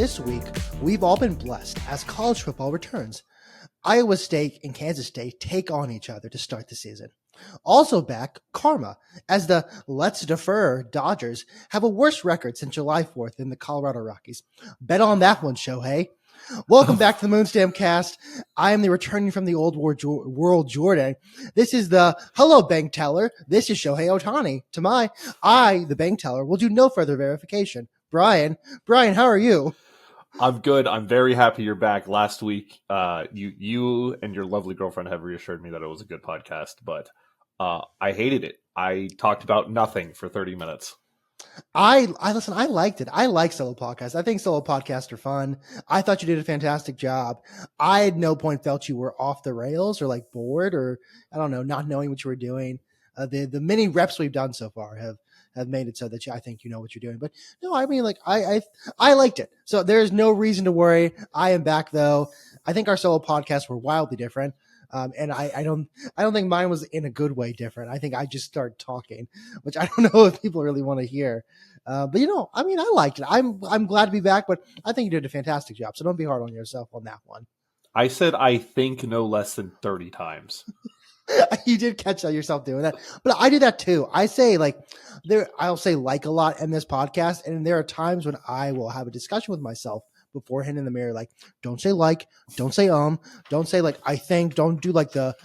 This week, we've all been blessed as college football returns. Iowa State and Kansas State take on each other to start the season. Also back, karma, as the let's defer Dodgers have a worse record since July 4th than the Colorado Rockies. Bet on that one, Shohei. Welcome back to the Moon Stamp Cast. I am the returning from the old world Jorden. This is the hello bank teller. This is Shohei Ohtani. The bank teller, will do no further verification. Brian, how are you? I'm good. I'm very happy you're back. Last week, you and your lovely girlfriend have reassured me that it was a good podcast, but I hated it. I talked about nothing for 30 minutes. I listen, I liked it. I like solo podcasts. I think solo podcasts are fun. I thought you did a fantastic job. I at no point felt you were off the rails or like bored or I don't know, not knowing what you were doing. The many reps we've done so far have made it so that I think you know what you're doing. But no, I mean, like I liked it. So there's no reason to worry. I am back though. I think our solo podcasts were wildly different. And I don't think mine was in a good way different. I think I just started talking, which I don't know if people really want to hear. But you know, I mean, I liked it. I'm glad to be back, but I think you did a fantastic job. So don't be hard on yourself on that one. I said I think no less than 30 times. You did catch yourself doing that, but I do that too. I say I'll say like a lot in this podcast, and there are times when I will have a discussion with myself beforehand in the mirror, like don't say don't say don't say like I think, don't do like the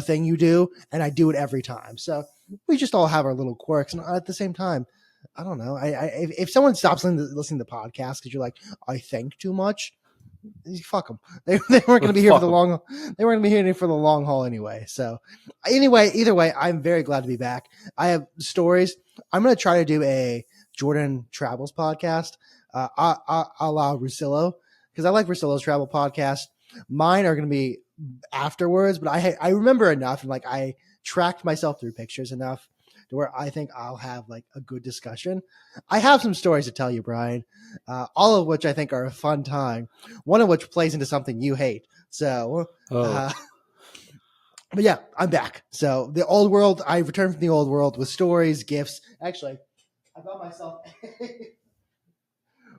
thing you do, and I do it every time. So we just all have our little quirks, and at the same time, I don't know. If someone stops listening to the podcast because you're like I think too much. Fuck them. They weren't going to be here for the long. They weren't going to be here for the long haul anyway. So, anyway, either way, I'm very glad to be back. I have stories. I'm going to try to do a Jordan Travels podcast, a la Russillo, because I like Russillo's travel podcast. Mine are going to be afterwards, but I remember enough, and like I tracked myself through pictures enough to where I think I'll have like a good discussion. I have some stories to tell you, Brian, all of which I think are a fun time, one of which plays into something you hate. So, but yeah, I'm back. So the old world, I returned from the old world with stories, gifts. Actually, I got myself a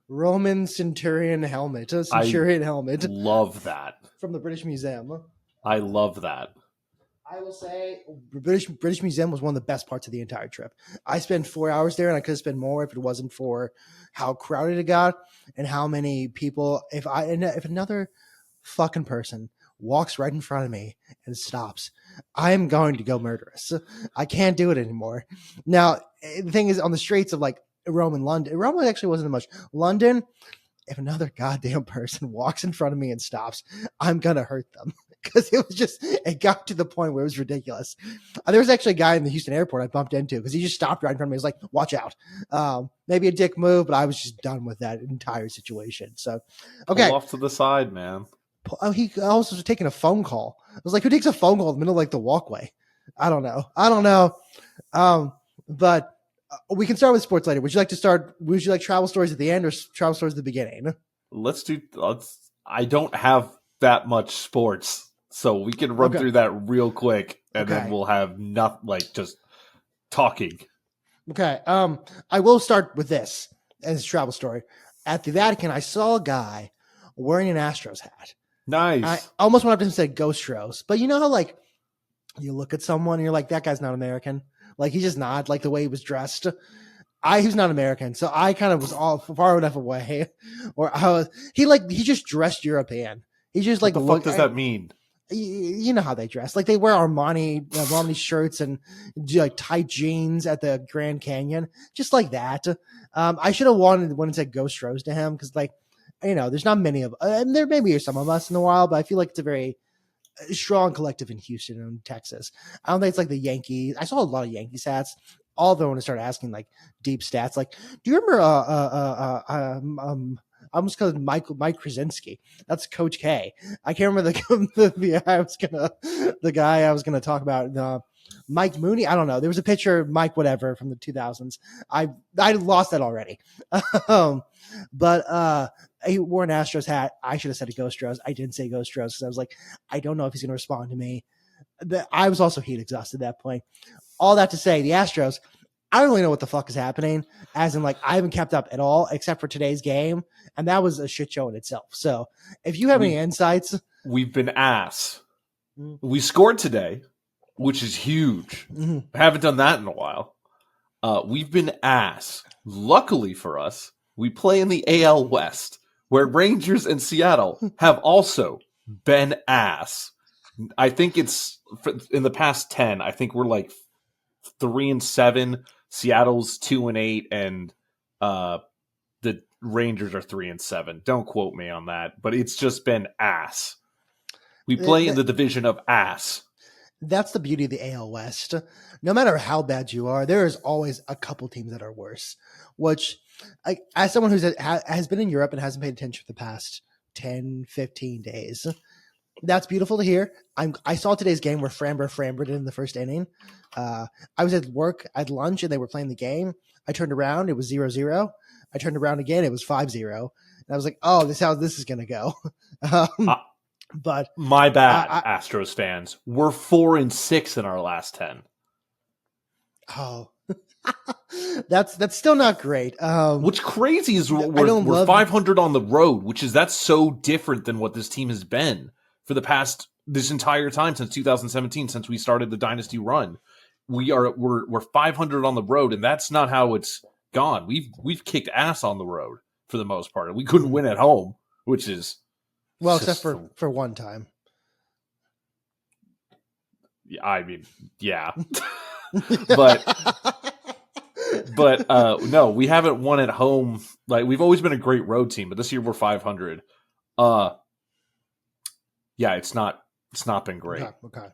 Roman Centurion helmet, helmet. Love that. From the British Museum. I love that. I will say British Museum was one of the best parts of the entire trip. I spent 4 hours there, and I could have spent more if it wasn't for how crowded it got and how many people. If another fucking person walks right in front of me and stops, I am going to go murderous. I can't do it anymore. Now, the thing is, on the streets of like Rome and London, Rome actually wasn't much. London, if another goddamn person walks in front of me and stops, I'm going to hurt them. Because it got to the point where it was ridiculous. There was actually a guy in the Houston airport I bumped into because he just stopped right in front of me. He was like, watch out. Maybe a dick move, but I was just done with that entire situation. So, okay. Pull off to the side, man. He also was taking a phone call. I was like, who takes a phone call in the middle of like the walkway? I don't know. But we can start with sports later. Would you like travel stories at the end or travel stories at the beginning? I don't have that much sports. So we can run through that real quick, and then we'll have just talking. Okay. I will start with this as a travel story. At the Vatican, I saw a guy wearing an Astros hat. Nice. I almost went up to him and said, "Go Stros." But you know how like you look at someone and you're like, that guy's not American. Like he's just not like the way he was dressed. He's not American, so I kind of was all far enough away. He just dressed European. He's just like, what the fuck does that mean? You know how they dress. Like they wear Armani shirts and like tight jeans at the Grand Canyon, just like that. I should have wanted when it said Ghost Rose to him because, like, you know, there's not many of, and there maybe are some of us in the wild, but I feel like it's a very strong collective in Houston and Texas. I don't think it's like the Yankees. I saw a lot of Yankees hats. All of them when I started asking like deep stats, like, do you remember I almost called Mike Krasinski. That's Coach K. I can't remember the guy I was gonna talk about. Mike Mooney. I don't know. There was a picture of Mike whatever from the 2000s. I lost that already. But he wore an Astros hat. I should have said a Ghost Rose. I didn't say Ghost Rose because I was like, I don't know if he's gonna respond to me. I was also heat exhausted at that point. All that to say, the Astros, I don't really know what the fuck is happening. As in, like, I haven't kept up at all except for today's game, and that was a shit show in itself. So, if you have any insights, we've been ass. Mm. We scored today, which is huge. Mhm. I haven't done that in a while. We've been ass. Luckily for us, we play in the AL West, where Rangers and Seattle have also been ass. I think it's in the past 10. I think we're like 3-7. Seattle's 2-8, and the Rangers are 3-7. Don't quote me on that, but it's just been ass. We play in the division of ass. That's the beauty of the AL West. No matter how bad you are, there is always a couple teams that are worse. Which, as someone who has been in Europe and hasn't paid attention for the past 10, 15 days, that's beautiful to hear. I saw today's game where Framber in the first inning. I was at work at lunch and they were playing the game. I turned around, it was 0-0. I turned around again, it was 5-0. And I was like, oh, this is how this is going to go. But my bad, Astros fans. We're 4-6 in our last 10. Oh, that's still not great. What's crazy is we're 500 on the road, that's so different than what this team has been for this entire time since 2017, since we started the dynasty run. We're 500 on the road, and that's not how it's gone. We've kicked ass on the road for the most part. We couldn't win at home, which is except for one time. I mean, yeah. but no, we haven't won at home. Like, we've always been a great road team, but this year we're 500. Yeah, it's not been great. Okay.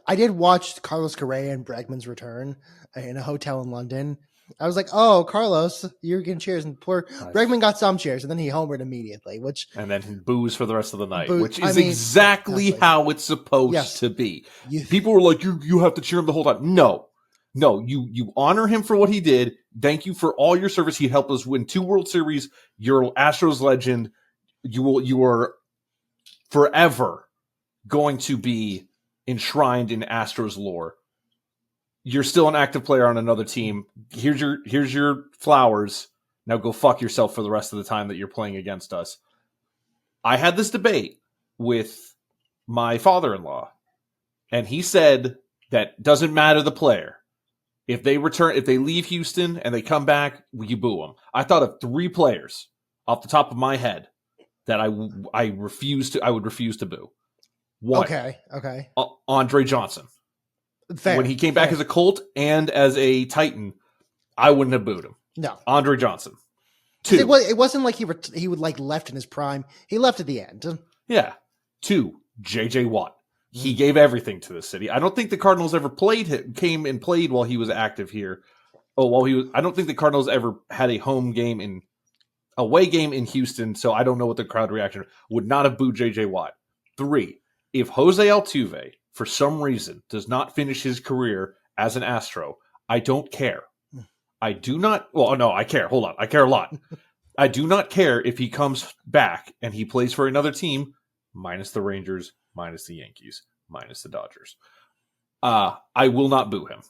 I did watch Carlos Correa and Bregman's return in a hotel in London. I was like, oh, Carlos, you're getting cheers. And poor Bregman got some cheers, and then he homered immediately. And then he boos for the rest of the night, which is exactly how it's supposed to be. People were like, you have to cheer him the whole time. No, you honor him for what he did. Thank you for all your service. He helped us win 2 World Series. You're Astros legend. You are forever going to be enshrined in Astros lore. You're still an active player on another team. Here's your flowers. Now go fuck yourself for the rest of the time that you're playing against us. I had this debate with my father-in-law, and he said that doesn't matter the player. If they leave Houston and they come back, you boo them. I thought of 3 players off the top of my head that I would refuse to boo. 1. Okay. Andre Johnson. Fair, when he came back as a Colt and as a Titan, I wouldn't have booed him. No. Andre Johnson. 2. It wasn't like he would like left in his prime. He left at the end. Yeah. 2. J.J. Watt. He gave everything to the city. I don't think the Cardinals ever came and played while he was active here. I don't think the Cardinals ever had a away game in Houston, so I don't know what the crowd reaction would not have booed J.J. Watt. 3. If Jose Altuve, for some reason, does not finish his career as an Astro, I don't care. I do not. Well, no, I care. Hold on. I care a lot. I do not care if he comes back and he plays for another team, minus the Rangers, minus the Yankees, minus the Dodgers. I will not boo him.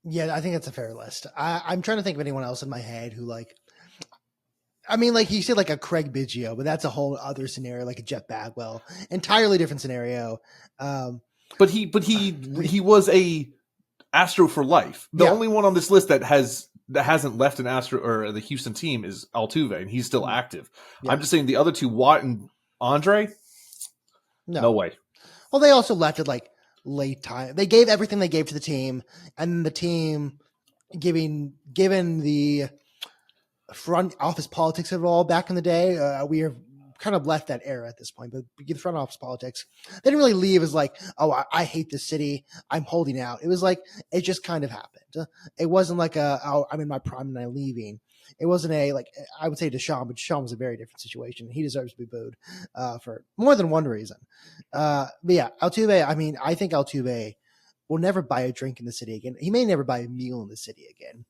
Yeah, I think that's a fair list. I'm trying to think of anyone else in my head who you said like a Craig Biggio, but that's a whole other scenario, like a Jeff Bagwell, entirely different scenario. But he was a Astro for life. The only one on this list that hasn't left an Astro or the Houston team is Altuve, and he's still active. Yeah. I'm just saying the other 2, Watt and Andre, no way. Well, they also left at like late time. They gave everything they gave to the team, and the team given the front office politics of it all back in the day. We have kind of left that era at this point, but the front office politics, they didn't really leave as like, oh, I hate this city, I'm holding out. It was like, it just kind of happened. It wasn't like I'm in my prime and I'm leaving. It wasn't I would say Deshaun, but Deshaun was a very different situation. He deserves to be booed for more than one reason. But yeah, Altuve, I think Altuve will never buy a drink in the city again. He may never buy a meal in the city again.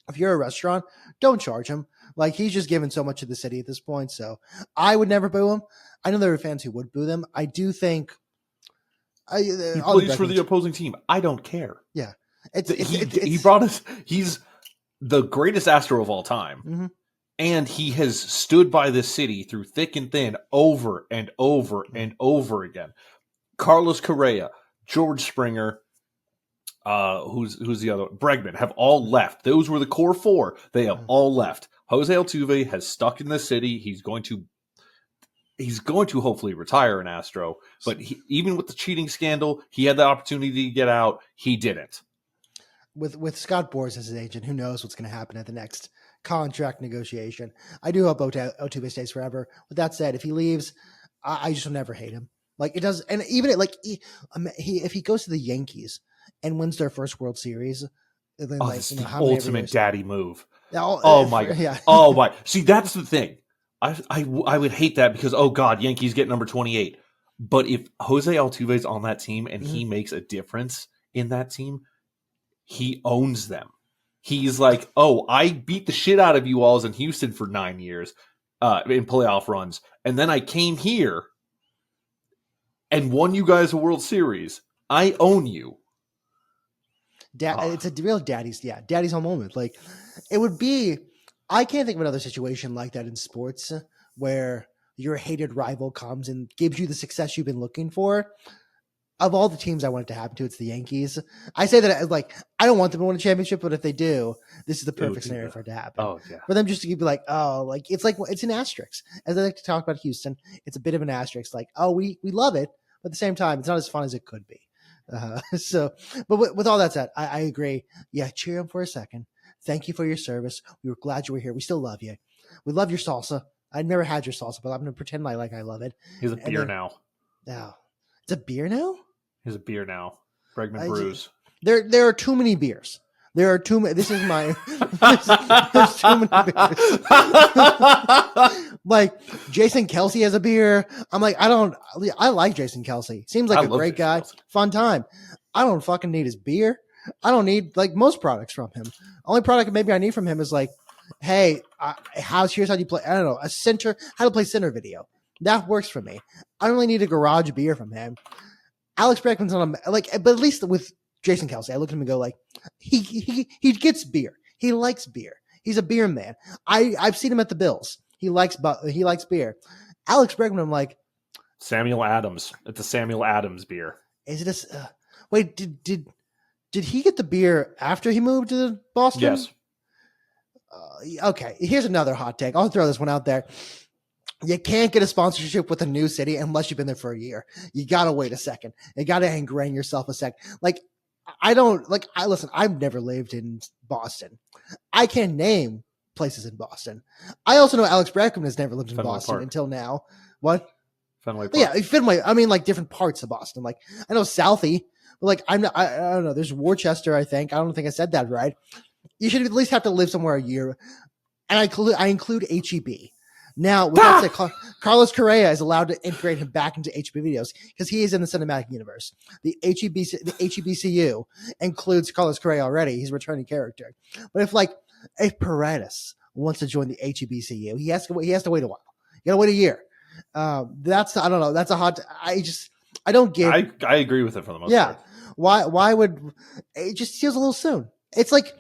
If you're a restaurant, don't charge him. Like, he's just given so much to the city at this point. So I would never boo him. I know there are fans who would boo them. I do think he plays for the opposing team. I don't care. Yeah. He brought us. He's the greatest Astro of all time, mm-hmm. and he has stood by this city through thick and thin over and over and over again. Carlos Correa, George Springer, who's the other? Bregman have all left. Those were the core four. They have all left. Jose Altuve has stuck in the city. He's going to hopefully retire an Astro, but even with the cheating scandal, he had the opportunity to get out. He didn't. With Scott Boras as his agent, who knows what's going to happen at the next contract negotiation. I do hope Altuve stays forever. With that said, if he leaves, I just will never hate him. Like it does, and even if he goes to the Yankees and wins their first World Series, then this is the ultimate daddy move. Oh my god! Yeah. Oh my! See, that's the thing. I would hate that because God, Yankees get number 28. But if Jose Altuve's on that team and he makes a difference in that team, he owns them. He's like, I beat the shit out of you alls in Houston for 9 years in playoff runs, and then I came here and won you guys a World Series. I own you. It's a real daddy's home moment. Like it would be. I can't think of another situation like that in sports where your hated rival comes and gives you the success you've been looking for. Of all the teams I want it to happen to, it's the Yankees. I say that like I don't want them to win a championship, but if they do, this is the perfect scenario for it to happen. Oh yeah. For them just to be like, it's an asterisk. As I like to talk about Houston, it's a bit of an asterisk. Like, we love it, but at the same time, it's not as fun as it could be. But with all that said, I agree. Yeah, cheer him for a second. Thank you for your service. We were glad you were here. We still love you. We love your salsa. I never had your salsa, but I'm going to pretend I love it. He's a beer now. No. It's a beer now? He's a beer now. Bregman Brews. There are too many beers. There are too many. This is my. There's too many beers. Like Jason Kelsey has a beer. I'm like, I like Jason Kelsey. Seems like a great guy. Kelsey. Fun time. I don't fucking need his beer. I don't need like most products from him. Only product maybe I need from him is like, hey, here's how you play. I don't know, how to play center video. That works for me. I don't really need a garage beer from him. Alex Bregman's on but at least with Jason Kelsey, I look at him and go like, he gets beer. He likes beer. He's a beer man. I've seen him at the Bills. He likes beer. Alex Bregman, I'm like Samuel Adams. It's a Samuel Adams beer. Is it a wait? Did he get the beer after he moved to Boston? Yes. Okay. Here's another hot take. I'll throw this one out there. You can't get a sponsorship with a new city unless you've been there for a year. You got to wait a second. You got to ingrain yourself a second. Like, listen, I've never lived in Boston. I can't name places in Boston. I also know Alex Bregman has never lived in Boston Park. Until now. What? Fenway Park. Yeah, Fenway. I mean, like different parts of Boston. Like, I know Southie. Like I don't know. There's Worcester, I think. I don't think I said that right. You should at least have to live somewhere a year. And I include HEB. Now, with that said, Carlos Correa is allowed to integrate him back into HEB videos because he is in the cinematic universe. The HEBCU includes Carlos Correa already. He's a returning character. But if Paredes wants to join the HEBCU, he has to wait a while. You got to wait a year. I don't know. That's a hot. I don't get. I agree with it for the most part. Why would it just feels a little soon? It's like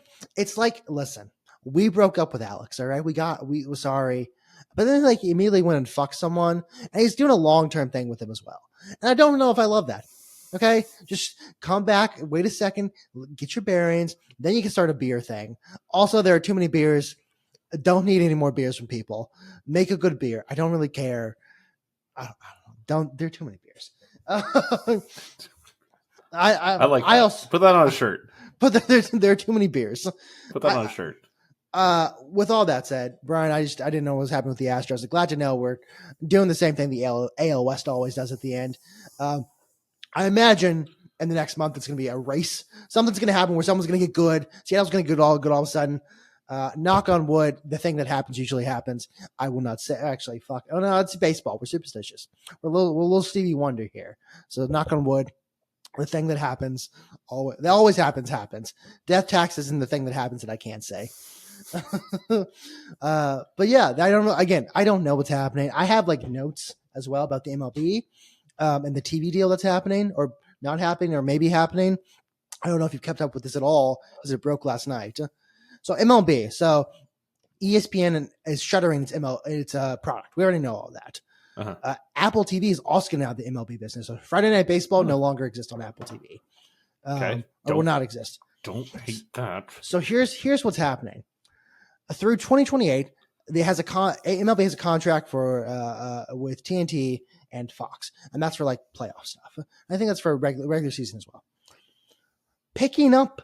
listen, we broke up with Alex, all right? We were sorry. But then he immediately went and fucked someone, and he's doing a long-term thing with him as well. And I don't know if I love that. Okay? Just come back, wait a second, get your bearings, then you can start a beer thing. Also, there are too many beers. Don't need any more beers from people. Make a good beer. I don't really care. I don't know. There are too many beers. I like that. Also put that on a shirt. But there are too many beers. Put that on a shirt. With all that said, Brian, I didn't know what was happening with the Astros. I'm glad to know we're doing the same thing the AL West always does at the end. I imagine in the next month it's going to be a race. Something's going to happen where someone's going to get good. Seattle's going to get good all of a sudden. Knock on wood, the thing that happens usually happens. I will not say. Actually, fuck. Oh no, it's baseball. We're superstitious. We're a little Stevie Wonder here. So knock on wood. The thing that happens, that always happens. Death tax isn't the thing that happens that I can't say. But yeah, I don't know. Again, I don't know what's happening. I have notes as well about the MLB and the TV deal that's happening or not happening or maybe happening. I don't know if you've kept up with this at all because it broke last night. So MLB. So ESPN is shuttering its product. We already know all that. Uh-huh. Apple TV is also going to have the MLB business. So Friday Night Baseball no longer exists on Apple TV. Okay. Or will not exist. Don't hate that. So here's what's happening. Through 2028, MLB has a contract for with TNT and Fox, and that's for like playoff stuff. I think that's for regular season as well. Picking up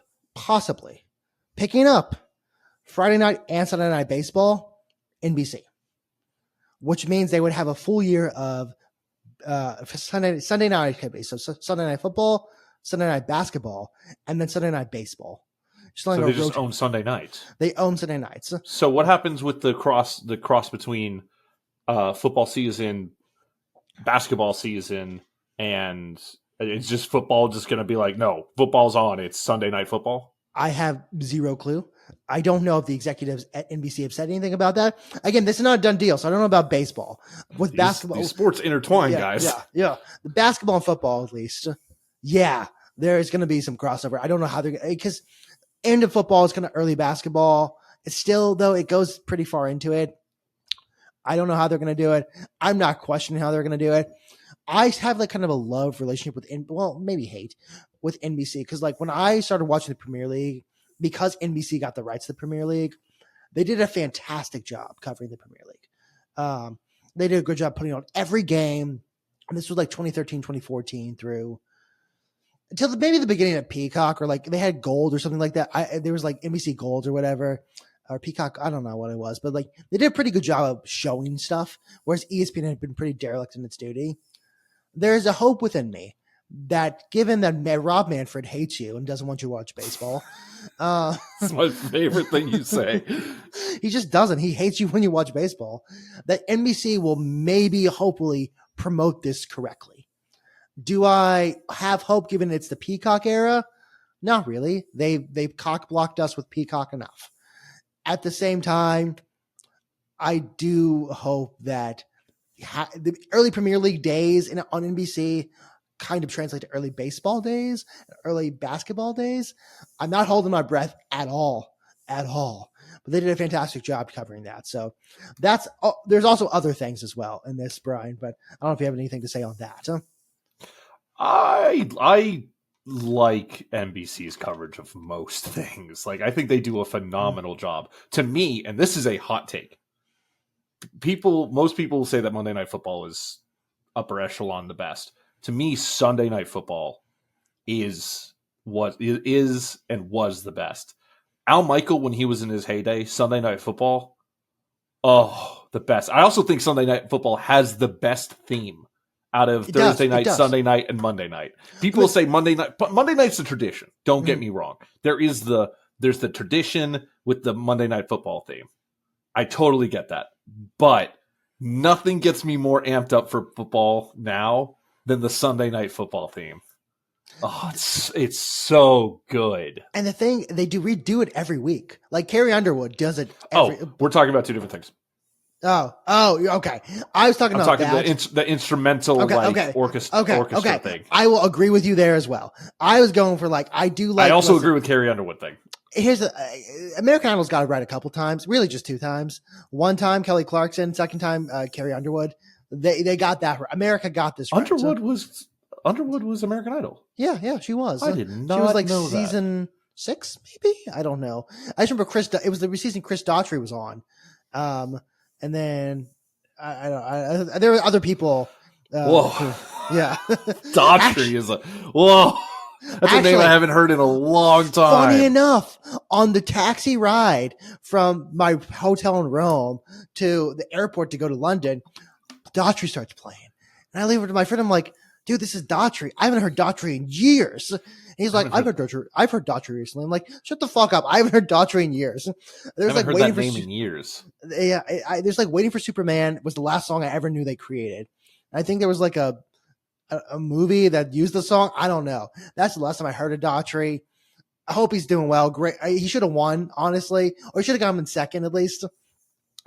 Friday night and Sunday night baseball, NBC, which means they would have a full year of Sunday night. So Sunday night football, Sunday night basketball, and then Sunday night baseball. So they just own Sunday nights. They own Sunday nights. So what happens with the cross between football season, basketball season, and it's just football just going to be like, no, football's on. It's Sunday night football? I have zero clue. I don't know if the executives at NBC have said anything about that. Again, this is not a done deal, so I don't know about baseball. With basketball, these sports intertwine, guys. Yeah. The basketball and football, at least. Yeah, there is going to be some crossover. I don't know how they're going to, because end of football is kind of early basketball. It's still, though, it goes pretty far into it. I don't know how they're going to do it. I'm not questioning how they're going to do it. I have like kind of a love relationship with, maybe hate with NBC. Because like when I started watching the Premier League, because NBC got the rights to the Premier League, they did a fantastic job covering the Premier League. They did a good job putting on every game. And this was like 2013, 2014 through until maybe the beginning of Peacock, or like they had Gold or something like that. There was like NBC Gold or whatever, or Peacock. I don't know what it was, but like they did a pretty good job of showing stuff. Whereas ESPN had been pretty derelict in its duty. There's a hope within me that, given that Rob Manfred hates you and doesn't want you to watch baseball, it's my favorite thing you say. He just doesn't. He hates you when you watch baseball. That NBC will maybe, hopefully, promote this correctly. Do I have hope, given it's the Peacock era? Not really. They've cock blocked us with Peacock enough. At the same time, I do hope that the early Premier League days on NBC kind of translate to early baseball days, early basketball days. I'm not holding my breath at all. But they did a fantastic job covering that. So there's also other things as well in this, Brian, but I don't know if you have anything to say on that. Huh? I like NBC's coverage of most things. Like, I think they do a phenomenal job. To me, and this is a hot take, most people say that Monday Night Football is upper echelon the best. To me, Sunday Night Football is and was the best. Al Michael, when he was in his heyday, Sunday Night Football, the best. I also think Sunday Night Football has the best theme out of Thursday night, Sunday night, and Monday night. People say Monday night, but Monday night's a tradition. Don't get me wrong. There's the tradition with the Monday Night Football theme. I totally get that. But nothing gets me more amped up for football now than the Sunday Night Football theme. Oh, it's so good. And the thing, they redo it every week. Like Carrie Underwood does it. We're talking about two different things. Oh, okay. I was talking about the instrumental orchestra thing. I will agree with you there as well. I was going for I also agree with Carrie Underwood thing. Here's American Idol's got it right a couple times, really just two times. One time Kelly Clarkson, second time Carrie Underwood. They got that right. America got this right. Underwood was American Idol. Yeah, she was. I did not. She was like know season 6, maybe. I don't know. I just remember it was the season Chris Daughtry was on, and then there were other people. Whoa, yeah, Daughtry is whoa. That's a name I haven't heard in a long time. Funny enough, on the taxi ride from my hotel in Rome to the airport to go to London, Daughtry starts playing. And I leave it to my friend. I'm like, dude, this is Daughtry. I haven't heard Daughtry in years. And he's like, I've heard Daughtry recently. I'm like, shut the fuck up. I haven't heard Daughtry in years. There's like waiting for name in years. Yeah, there's like Waiting for Superman was the last song I ever knew they created. I think there was like a movie that used the song. I don't know. That's the last time I heard of Daughtry. I hope he's doing well. Great. He should have won, honestly, or he should have got him in second at least.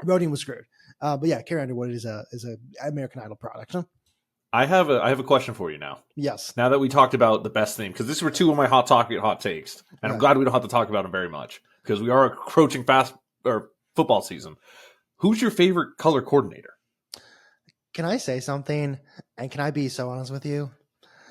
Voting was screwed. But yeah, Carrie Underwood is a American Idol product. Huh? I have a question for you now. Yes. Now that we talked about the best thing, because these were two of my hot takes, and I'm glad we don't have to talk about them very much because we are approaching football season. Who's your favorite color coordinator? Can I say something? And can I be so honest with you?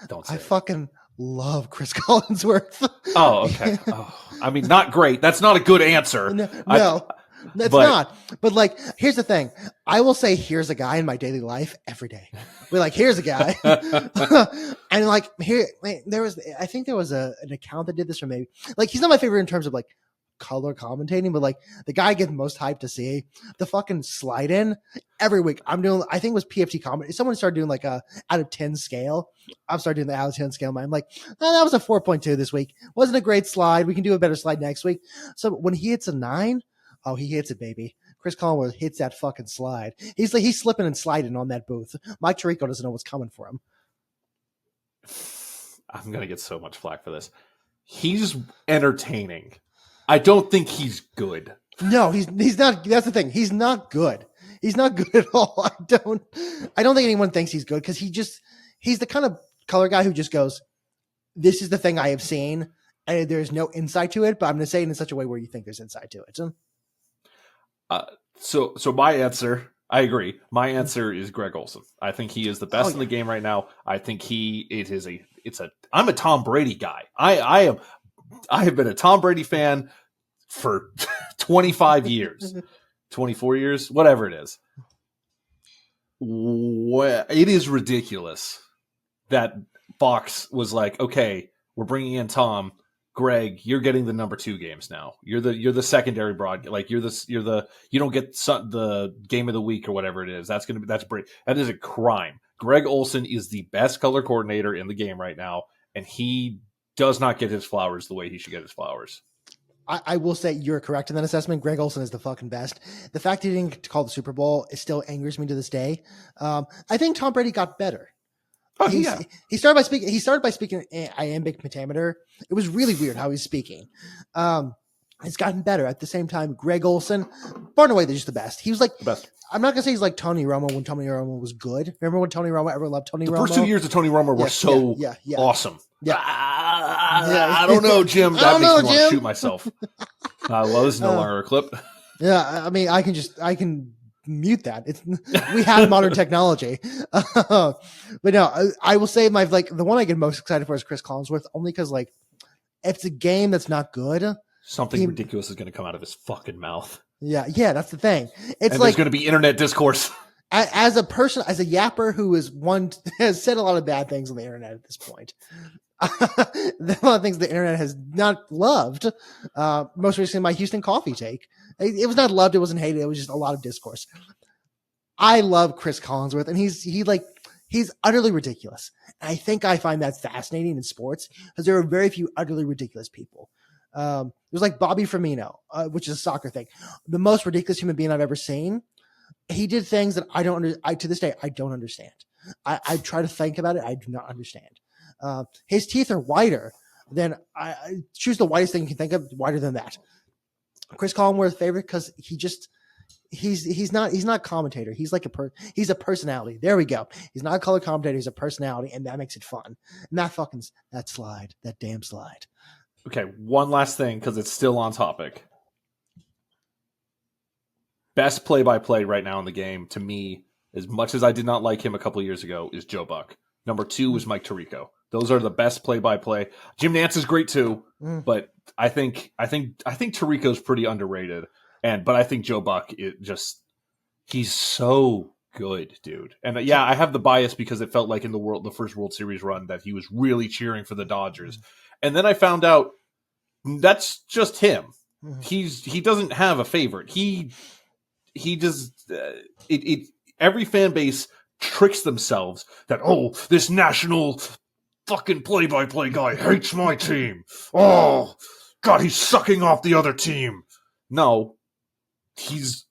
Don't say I fucking love Chris Collinsworth. Oh, okay. Oh, I mean, not great. That's not a good answer. No, that's not. But like, here's the thing. I will say, here's a guy in my daily life every day. We're like, here's a guy. And like, I think there was an account that did this for me. Like, he's not my favorite in terms of like color commentating, but like the guy I get most hyped to see the fucking slide in every week. I think it was PFT comment. Someone started doing like a out of 10 scale. I've started doing the out of 10 scale. I'm like, oh, that was a 4.2 this week. Wasn't a great slide. We can do a better slide next week. So when he hits a 9, oh, he hits it, baby. Chris Collinsworth hits that fucking slide. He's slipping and sliding on that booth. Mike Tirico doesn't know what's coming for him. I'm gonna get so much flack for this. He's entertaining. I don't think he's good. No, he's not. That's the thing. He's not good. He's not good at all. I don't think anyone thinks he's good because he's the kind of color guy who just goes, this is the thing I have seen and there's no insight to it, but I'm going to say it in such a way where you think there's insight to it. So my answer, I agree. My answer is Greg Olsen. I think he is the best in the game right now. I think I'm a Tom Brady guy. I have been a Tom Brady fan for 25 years, 24 years, whatever it is. It is ridiculous that Fox was like, okay, we're bringing in Tom. Greg, you're getting the number 2 games now. You're the secondary broad. Like you don't get the game of the week or whatever it is. That's Brady. That is a crime. Greg Olsen is the best color coordinator in the game right now, and he does not get his flowers the way he should get his flowers. I will say you're correct in that assessment. Greg Olsen is the fucking best. The fact he didn't get to call the Super Bowl, it still angers me to this day. I think Tom Brady got better. Oh, yeah. He started by speaking iambic pentameter. It was really weird how he's speaking. It's gotten better. At the same time, Greg Olsen, far and away, they're just the best. He was like the best. I'm not gonna say he's like Tony Romo when Tony Romo was good. Remember when Tony Romo ever loved Tony Romo? The first 2 years of Tony Romo were awesome. Yeah. I don't know, Jim. That makes me want to shoot myself. Well, this is no longer a clip. Yeah, I mean, I can mute that. We have modern technology. But no, I will say the one I get most excited for is Chris Collinsworth, only because like if it's a game that's not good, something ridiculous is going to come out of his fucking mouth. Yeah, that's the thing. It's and there's going to be internet discourse. As a person, as a yapper who has said a lot of bad things on the internet at this point. A lot of things the internet has not loved. Most recently, my Houston coffee take. It was not loved. It wasn't hated. It was just a lot of discourse. I love Chris Collinsworth, and he's utterly ridiculous. And I think I find that fascinating in sports because there are very few utterly ridiculous people. There's like Bobby Firmino, which is a soccer thing. The most ridiculous human being I've ever seen. He did things that to this day, I don't understand. I try to think about it. I do not understand. His teeth are whiter than I choose the whitest thing you can think of, whiter than that. Chris Collinsworth's favorite because he's not commentator. He's like he's a personality. There we go. He's not a color commentator. He's a personality, and that makes it fun. And that damn slide. Okay, one last thing because it's still on topic. Best play-by-play right now in the game to me, as much as I did not like him a couple of years ago, is Joe Buck. Number 2 is Mike Tirico. Those are the best play-by-play. Jim Nantz is great too, but I think Tirico's pretty underrated. But I think Joe Buck he's so good, dude. And I have the bias because it felt like in the first World Series run that he was really cheering for the Dodgers. And then I found out that's just him. He doesn't have a favorite. He just every fan base tricks themselves that this national fucking play-by-play guy hates my team. Oh God, he's sucking off the other team. No, he's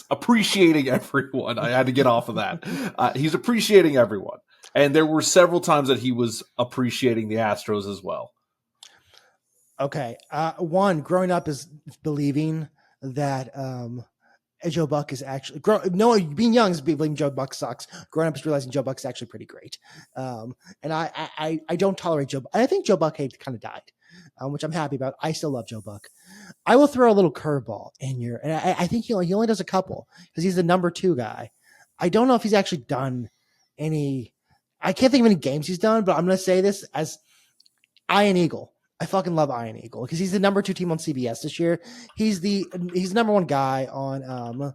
appreciating everyone. I had to get off of that. He's appreciating everyone, and there were several times that he was appreciating the Astros as well. Okay, one growing up is believing that Joe Buck is actually being young is believing Joe Buck sucks. Growing up is realizing Joe Buck is actually pretty great. And I don't tolerate Joe. I think Joe Buck hate kind of died, which I'm happy about. I still love Joe Buck. I will throw a little curveball in here, and I think he only does a couple because he's the number 2 guy. I don't know if he's actually done any. I can't think of any games he's done, but I'm going to say this as Iron Eagle. I fucking love Iron Eagle because he's the number 2 team on CBS this year. He's the number 1 guy on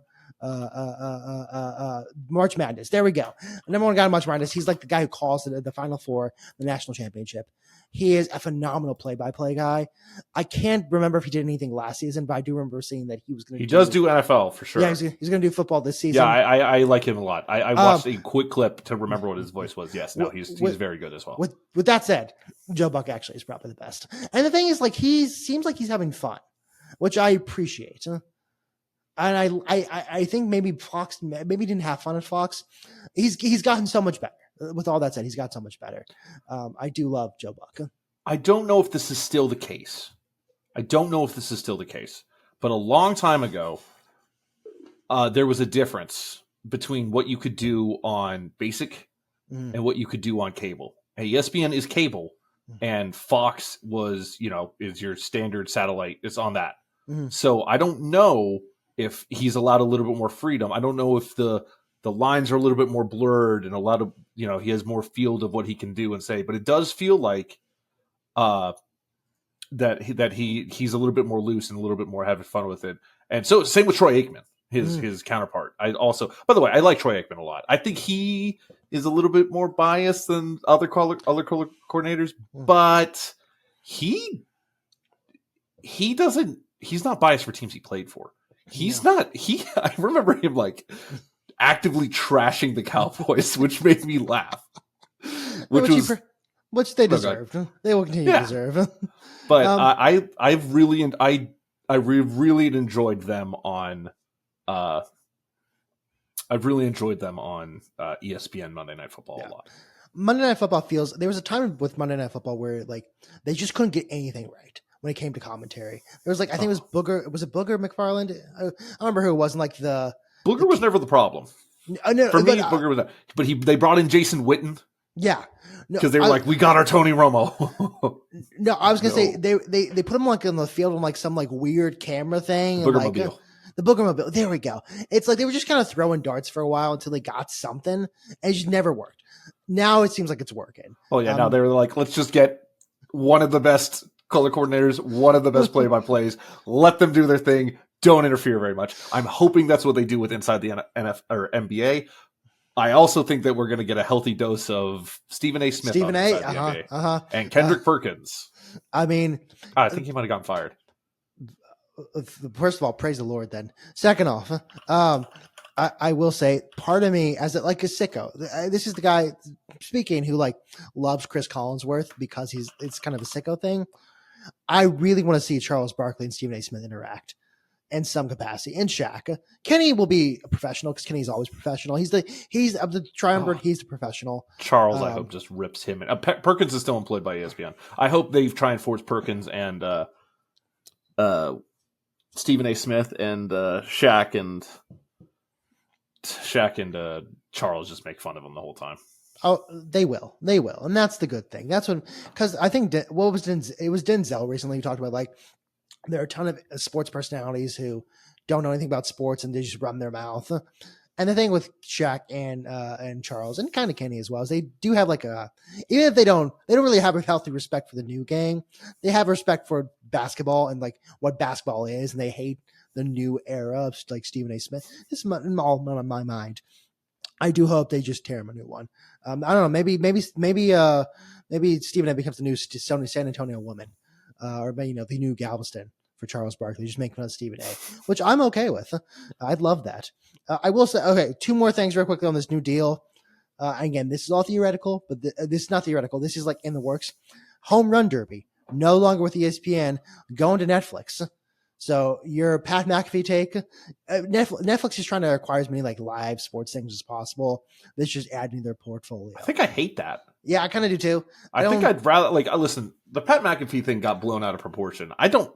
March Madness. There we go. The number 1 guy on March Madness. He's like the guy who calls the Final Four, the national championship. He is a phenomenal play-by-play guy. I can't remember if he did anything last season, but I do remember seeing that he was going to. He does do NFL for sure. Yeah, he's going to do football this season. Yeah, I like him a lot. I watched a quick clip to remember what his voice was. Yes, no, he's very good as well. With that said, Joe Buck actually is probably the best. And the thing is, like, he seems like he's having fun, which I appreciate. And I think maybe Fox didn't have fun at Fox. He's gotten so much better. With all that said, he's got so much better. I do love Joe Buck. I don't know if this is still the case. But a long time ago, there was a difference between what you could do on basic and what you could do on cable. And ESPN is cable, and Fox is your standard satellite. It's on that. So I don't know if he's allowed a little bit more freedom. I don't know if the lines are a little bit more blurred and a lot of, he has more field of what he can do and say, but it does feel like that he's a little bit more loose and a little bit more having fun with it. And so same with Troy Aikman, his counterpart. I also, by the way, I like Troy Aikman a lot. I think he is a little bit more biased than other color coordinators, but he's not biased for teams he played for. I remember him like actively trashing the Cowboys, which made me laugh. Which they deserved. They will continue to deserve. But I've really enjoyed them on. I've really enjoyed them on ESPN Monday Night Football a lot. Monday Night Football there was a time with Monday Night Football where like they just couldn't get anything right when it came to commentary. There was like I think it was Booger. Was it Booger McFarland? I don't remember who it was. And like Booger was never the problem. No, for me, Booger was not. But they brought in Jason Witten. Yeah, because they were like, we got our Tony Romo. No, I was gonna say they put him like on the field on like some like weird camera thing. Boogermobile. The Boogermobile. There we go. It's like they were just kind of throwing darts for a while until they got something, and it just never worked. Now it seems like it's working. Oh yeah, now they were like, let's just get one of the best color coordinators, one of the best play-by-plays. Let them do their thing. Don't interfere very much. I'm hoping that's what they do with inside the NFL or NBA. I also think that we're going to get a healtty dose of Stephen A. Smith and Kendrick Perkins. I mean, I think he might have gotten fired. First of all, praise the Lord. Then, second off, I will say, part of me, as a sicko, this is the guy speaking who like loves Chris Collinsworth because it's kind of a sicko thing. I really want to see Charles Barkley and Stephen A. Smith interact in some capacity. And Shaq. Kenny will be a professional because Kenny's always professional. He's of the triumvirate. He's the professional. Charles, I hope, just rips him. Perkins is still employed by ESPN. I hope they try and force Perkins and Stephen A. Smith and Shaq and Charles just make fun of him the whole time. Oh, they will, and that's the good thing. That's because I think it was Denzel recently who talked about like there are a ton of sports personalities who don't know anything about sports and they just run their mouth. And the thing with Shaq and Charles and kind of Kenny as well is they do have like even if they don't really have a healthy respect for the new game. They have respect for basketball and like what basketball is, and they hate the new era of like Stephen A. Smith. This is all on my mind. I do hope they just tear him a new one. I don't know. Maybe Stephen A. becomes the new San Antonio woman, or the new Galveston for Charles Barkley. Just make fun of Stephen A., which I'm okay with. I'd love that. I will say, okay, 2 more things real quickly on this new deal. Again, this is all theoretical, but this is not theoretical. This is like in the works. Home Run Derby, no longer with ESPN, going to Netflix. So your Pat McAfee take, Netflix is trying to acquire as many like live sports things as possible. This just adding to their portfolio. I think I hate that. Yeah, I kind of do too. I think I'd rather listen. The Pat McAfee thing got blown out of proportion. I don't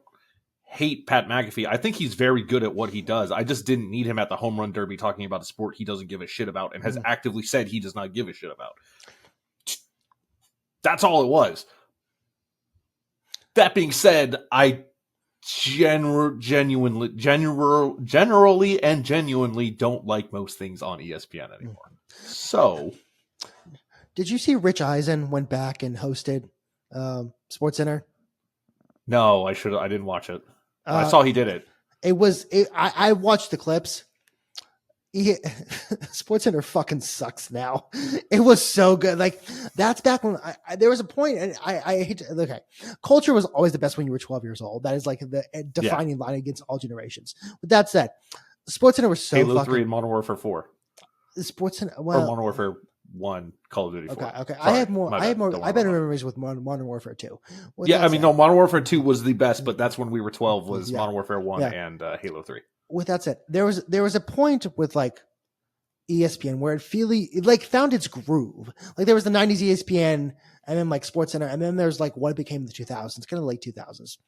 hate Pat McAfee. I think he's very good at what he does. I just didn't need him at the home run derby talking about a sport he doesn't give a shit about and has actively said he does not give a shit about. That's all it was. That being said, I generally don't like most things on ESPN anymore. So, did you see Rich Eisen went back and hosted SportsCenter? No, I didn't watch it. I saw he did it. I watched the clips. SportsCenter fucking sucks now. It was so good. Like, that's back when there was a point, and I hate to, okay. Culture was always the best when you were 12 years old. That is like the defining line against all generations. With that said, SportsCenter was so Halo fucking 3 and Modern Warfare 4. SportsCenter, or Modern Warfare 1, Call of Duty 4. Okay. Sorry, I have better memories with Modern Warfare 2. Modern Warfare 2 was the best, but that's when we were 12 was Modern Warfare 1 and Halo 3. With that said, there was a point with like ESPN where it found its groove. Like there was the 90s ESPN and then like SportsCenter, and then there's like what became the 2000s, kind of late 2000s,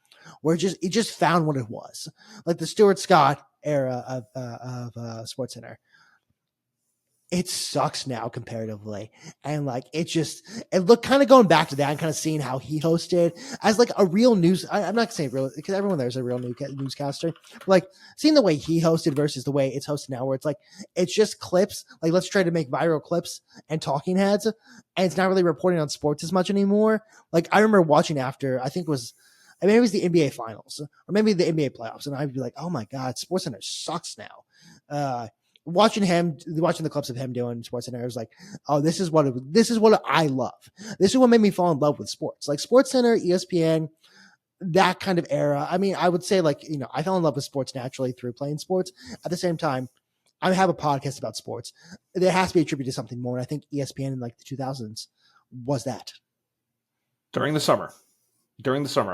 where it just found what it was. Like the Stuart Scott era of SportsCenter. It sucks now comparatively. And like, it looked kind of going back to that and kind of seeing how he hosted as like a real news. I'm not saying real because everyone there's a real newscaster, but like seeing the way he hosted versus the way it's hosted now, where it's like, it's just clips. Like, let's try to make viral clips and talking heads. And it's not really reporting on sports as much anymore. Like I remember watching after, I think it was the NBA finals or maybe the NBA playoffs. And I'd be like, oh my God, SportsCenter sucks now. Watching the clips of him doing SportsCenter, I was like, "Oh, this is what I love. This is what made me fall in love with sports, like SportsCenter, ESPN, that kind of era." I mean, I would say like I fell in love with sports naturally through playing sports. At the same time, I have a podcast about sports. There has to be attributed to something more, and I think ESPN in like the 2000s was that. During the summer,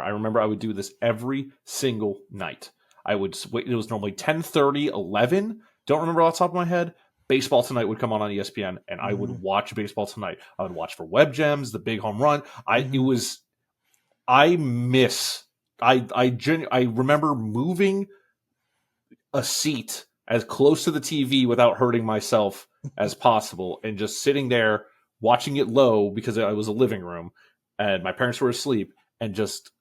I remember I would do this every single night. I would wait. It was normally 10:30, 11. Don't remember off the top of my head. Baseball Tonight would come on ESPN, and I would watch Baseball Tonight. I would watch for Web Gems, the big home run. I remember moving a seat as close to the TV without hurting myself as possible, and just sitting there watching it low because it was a living room, and my parents were asleep, and just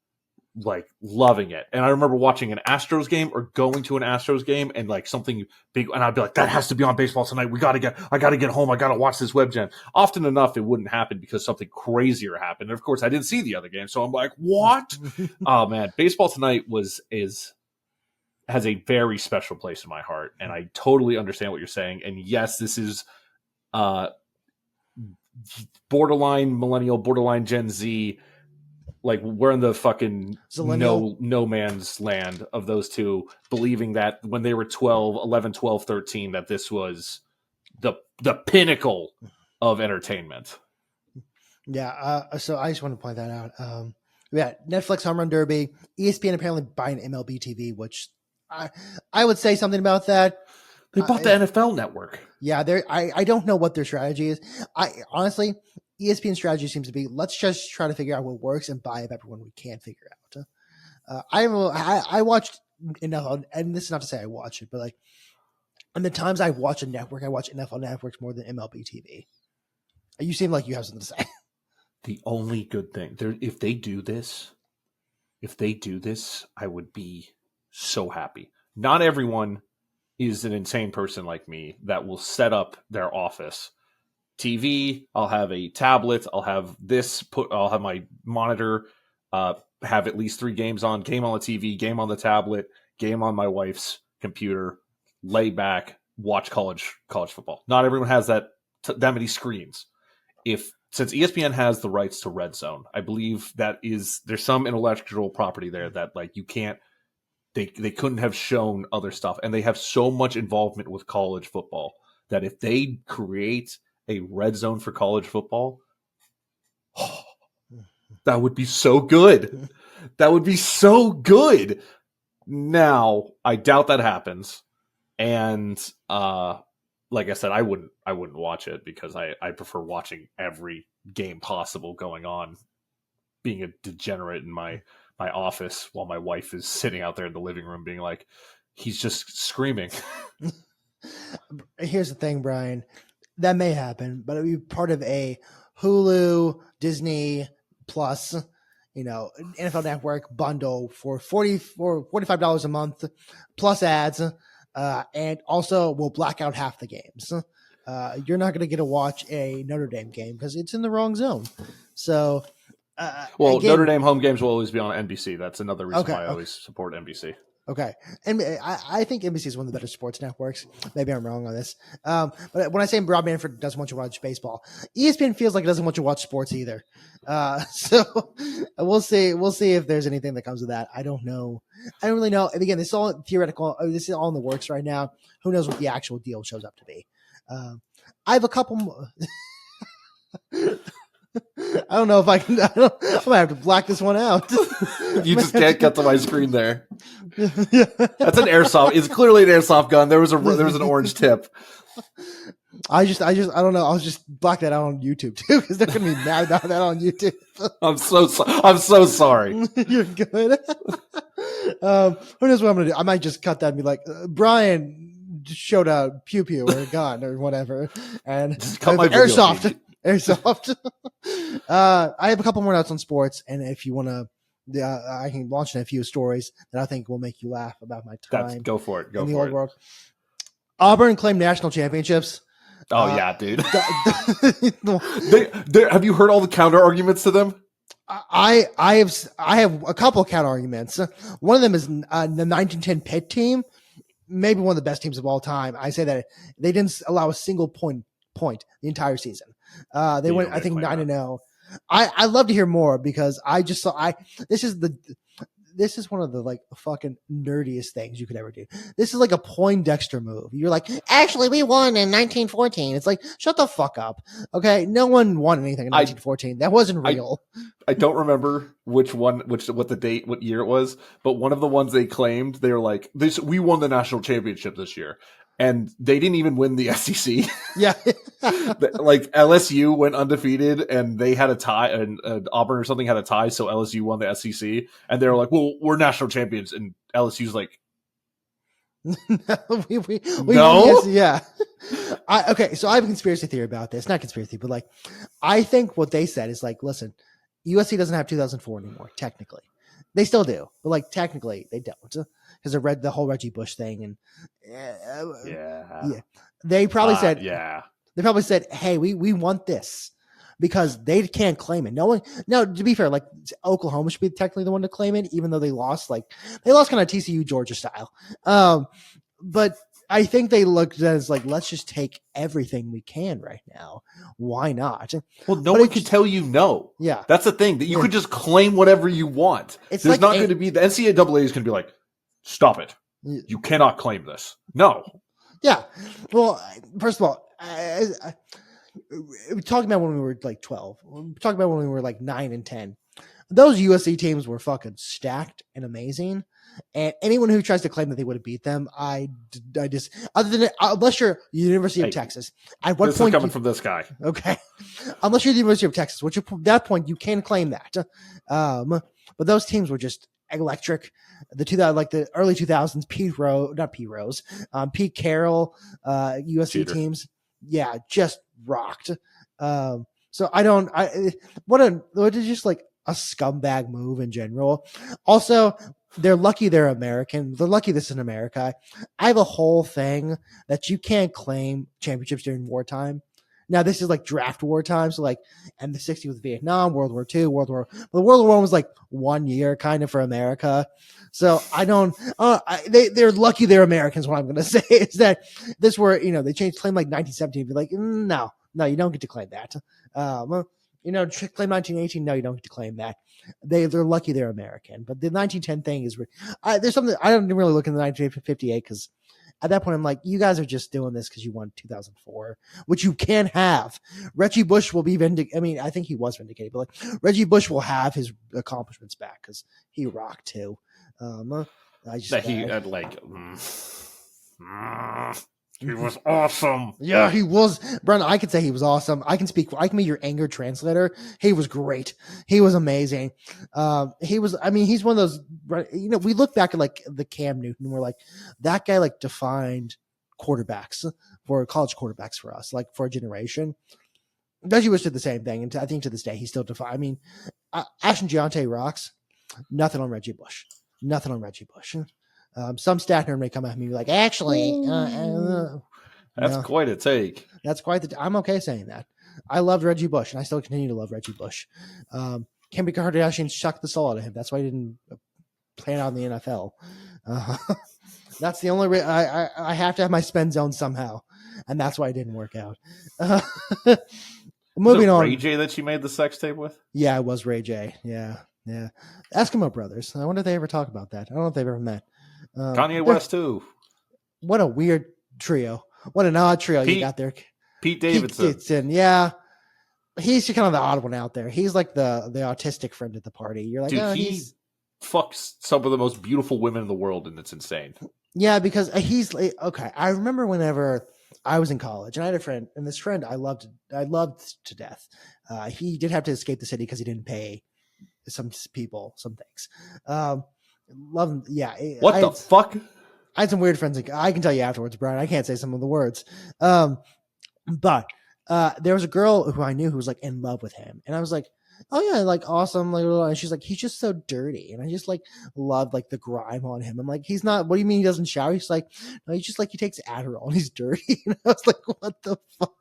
like loving it. And I remember watching an Astros game or going to an Astros game and like something big, and I'd be like, that has to be on Baseball Tonight. I gotta get home. I gotta watch this web gem. Often enough, it wouldn't happen because something crazier happened. And of course I didn't see the other game. So I'm like, what? Oh man, Baseball Tonight has a very special place in my heart. And I totally understand what you're saying. And yes, this is borderline millennial, borderline Gen Z. Like we're in the fucking no man's land of those two, believing that when they were 11, 12, 13, that this was the pinnacle of entertainment. Yeah. So I just want to point that out. Netflix Home Run Derby, ESPN apparently buying MLB TV, which I would say something about that. They bought the NFL network. Yeah. I don't know what their strategy is. Honestly, ESPN strategy seems to be, let's just try to figure out what works and buy up everyone we can't figure out. I watched enough, and this is not to say I watch it, but like, and the times I watch a network, I watch NFL networks more than MLB TV. You seem like you have something to say. The only good thing, if they do this, I would be so happy. Not everyone is an insane person like me that will set up their office TV. I'll have a tablet. I'll have my monitor, have at least 3 games on, game on the TV, game on the tablet, game on my wife's computer, lay back, watch college football. Not everyone has that many screens. Since ESPN has the rights to Red Zone, I believe there's some intellectual property there that like you can't, they couldn't have shown other stuff. And they have so much involvement with college football that if they create a Red Zone for college football, that would be so good. That would be so good. Now, I doubt that happens. And like I said, I wouldn't watch it because I prefer watching every game possible going on, being a degenerate in my my office while my wife is sitting out there in the living room being like, he's just screaming. Here's the thing, Brian. That may happen, but it'll be part of a Hulu, Disney Plus, NFL Network bundle for $45 a month plus ads, and also we'll black out half the games. You're not going to get to watch a Notre Dame game because it's in the wrong zone. So, well, again, Notre Dame home games will always be on NBC. That's another reason why I always support NBC. Okay. And I think NBC is one of the better sports networks. Maybe I'm wrong on this. But when I say Rob Manfred doesn't want you to watch baseball, ESPN feels like it doesn't want you to watch sports either. So we'll see. We'll see if there's anything that comes of that. I don't know. I don't really know. And again, this is all theoretical. This is all in the works right now. Who knows what the actual deal shows up to be? I have a couple more. I don't know if I can. I might have to black this one out. You just can't get to my screen there. That's an airsoft. It's clearly an airsoft gun. There was an orange tip. I don't know. I'll just black that out on YouTube too because they're gonna be mad about that on YouTube. I'm so sorry. You're good. Who knows what I'm gonna do? I might just cut that and be like, Brian showed a pew pew or a gun or whatever, and just cut my airsoft. Airsoft. I have a couple more notes on sports, and if you want to, I can launch in a few stories that I think will make you laugh about my time. Go for it. Go in the for old it. world. Auburn claimed national championships. Oh yeah, dude. Have you heard all the counter arguments to them? I have a couple of counter arguments. One of them is the 1910 Pitt team, maybe one of the best teams of all time. I say that they didn't allow a single point the entire season. They went, I think, 9-0. I love to hear more because I just saw this is one of the like fucking nerdiest things you could ever do. This is like a Poindexter move. You're like, actually, we won in 1914. It's like, shut the fuck up. Okay. No one won anything in 1914. That wasn't real. I don't remember what the date, what year it was, but one of the ones they claimed, they were like, we won the national championship this year. And they didn't even win the SEC. Yeah. Like LSU went undefeated and they had a tie, and Auburn or something had a tie. So LSU won the SEC and they were like, well, we're national champions. And LSU's like, we no. Yeah. Okay. So I have a conspiracy theory about this. Not conspiracy, but like, I think what they said is like, listen, USC doesn't have 2004 anymore. Technically. They still do, but like technically they don't because they read the whole Reggie Bush thing and yeah. They probably said, hey, we want this because they can't claim it. No one. Now, to be fair, like Oklahoma should be technically the one to claim it, even though they lost kind of TCU Georgia style. But I think they looked at it as like, let's just take everything we can right now. Why not? Well, no one can tell you no. Yeah. That's the thing, that you could just claim whatever you want. There's like not going to be, the NCAA is going to be like, stop it. You cannot claim this. No. Yeah. Well, first of all, we're talking about when we were like 12. We're talking about when we were like 9 and 10. Those USC teams were fucking stacked and amazing. And anyone who tries to claim that they would have beat them, I just, other than unless you're University of Texas, at what this point is coming from this guy? Okay, unless you're the University of Texas, which at that point you can claim that. But those teams were just electric. The early 2000s, Pete Carroll, USC Cheater. teams, yeah, just rocked. So what is just like a scumbag move in general. Also, they're lucky they're American. They're lucky this is in America. I have a whole thing that you can't claim championships during wartime. Now, this is like draft war time. So like, and the 60s with Vietnam, World War II, World War I was like 1 year kind of for America. So they're lucky they're Americans. What I'm going to say is that this were, they changed claim like 1917. Be like, no, you don't get to claim that. Claim 1918. No, you don't get to claim that. They're lucky they're American. But the 1910 thing is, there's something I don't really look in the 1958 because at that point I'm like, you guys are just doing this because you won 2004, which you can have. Reggie Bush will be vindicated. I mean, I think he was vindicated, but like Reggie Bush will have his accomplishments back because he rocked too. He was awesome. Yeah, he was. Brandon, I could say he was awesome. I can be your anger translator. He was great. He was amazing. He's one of those, we look back at like the Cam Newton, we're like, that guy like defined quarterbacks for college quarterbacks for us, like for a generation. Reggie Bush did the same thing. And I think to this day, he still defined. I mean, Ashton Giante rocks. Nothing on Reggie Bush. Nothing on Reggie Bush. Some stat nerd may come at me and be like, actually, that's quite a take. That's quite I'm okay saying that. I loved Reggie Bush, and I still continue to love Reggie Bush. Kim Kardashian sucked the soul out of him. That's why he didn't play out in the NFL. That's the only way I have to have my spend zone somehow, and that's why it didn't work out. Moving on. Ray J that you made the sex tape with? Yeah, it was Ray J. Yeah. Eskimo Brothers. I wonder if they ever talk about that. I don't know if they've ever met. Kanye West too. What a weird trio. What an odd trio you got there. Pete Davidson. Yeah. He's kind of the odd one out there. He's like the autistic friend at the party. You're like, dude, he fucks some of the most beautiful women in the world, and it's insane. Yeah, because he's okay. I remember whenever I was in college, and I had a friend, and this friend I loved to death. He did have to escape the city because he didn't pay some people some things. Love him. Yeah. What the fuck? I had some weird friends. I can tell you afterwards, Brian. I can't say some of the words. But there was a girl who I knew who was like in love with him. And I was like, oh yeah, like awesome. Like, and she's like, he's just so dirty. And I just like loved like the grime on him. I'm like, he's not, what do you mean he doesn't shower? He's like, no, he's just like, he takes Adderall and he's dirty. And I was like, what the fuck?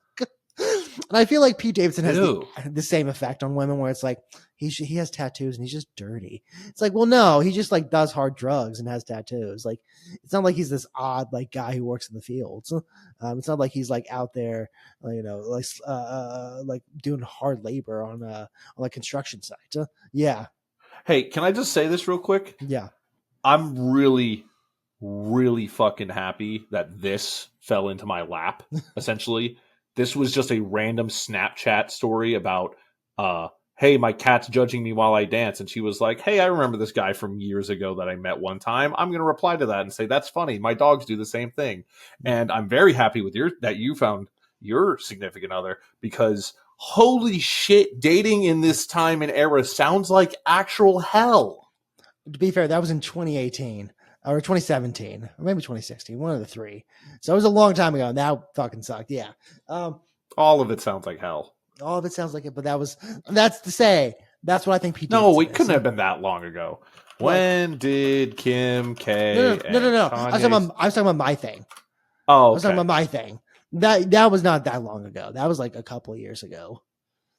And I feel like Pete Davidson has the same effect on women where it's like, he has tattoos and he's just dirty. It's like, well, no, he just like does hard drugs and has tattoos. Like, it's not like he's this odd like guy who works in the fields. It's not like he's like out there, like doing hard labor on a construction site. Yeah. Hey, can I just say this real quick? Yeah. I'm really, really fucking happy that this fell into my lap. Essentially, this was just a random Snapchat story about, hey, my cat's judging me while I dance. And she was like, hey, I remember this guy from years ago that I met one time. I'm going to reply to that and say, that's funny. My dogs do the same thing. And I'm very happy with that you found your significant other, because holy shit, dating in this time and era sounds like actual hell. To be fair, that was in 2018 or 2017 or maybe 2016, one of the three. So it was a long time ago. And that fucking sucked. Yeah. All of it sounds like hell. All of it sounds like it, but that's to say, that's what I think Pete No, it couldn't have been that long ago. When did Kim K? No. I was talking about my thing. Oh, okay. I was talking about my thing. That was not that long ago. That was like a couple of years ago.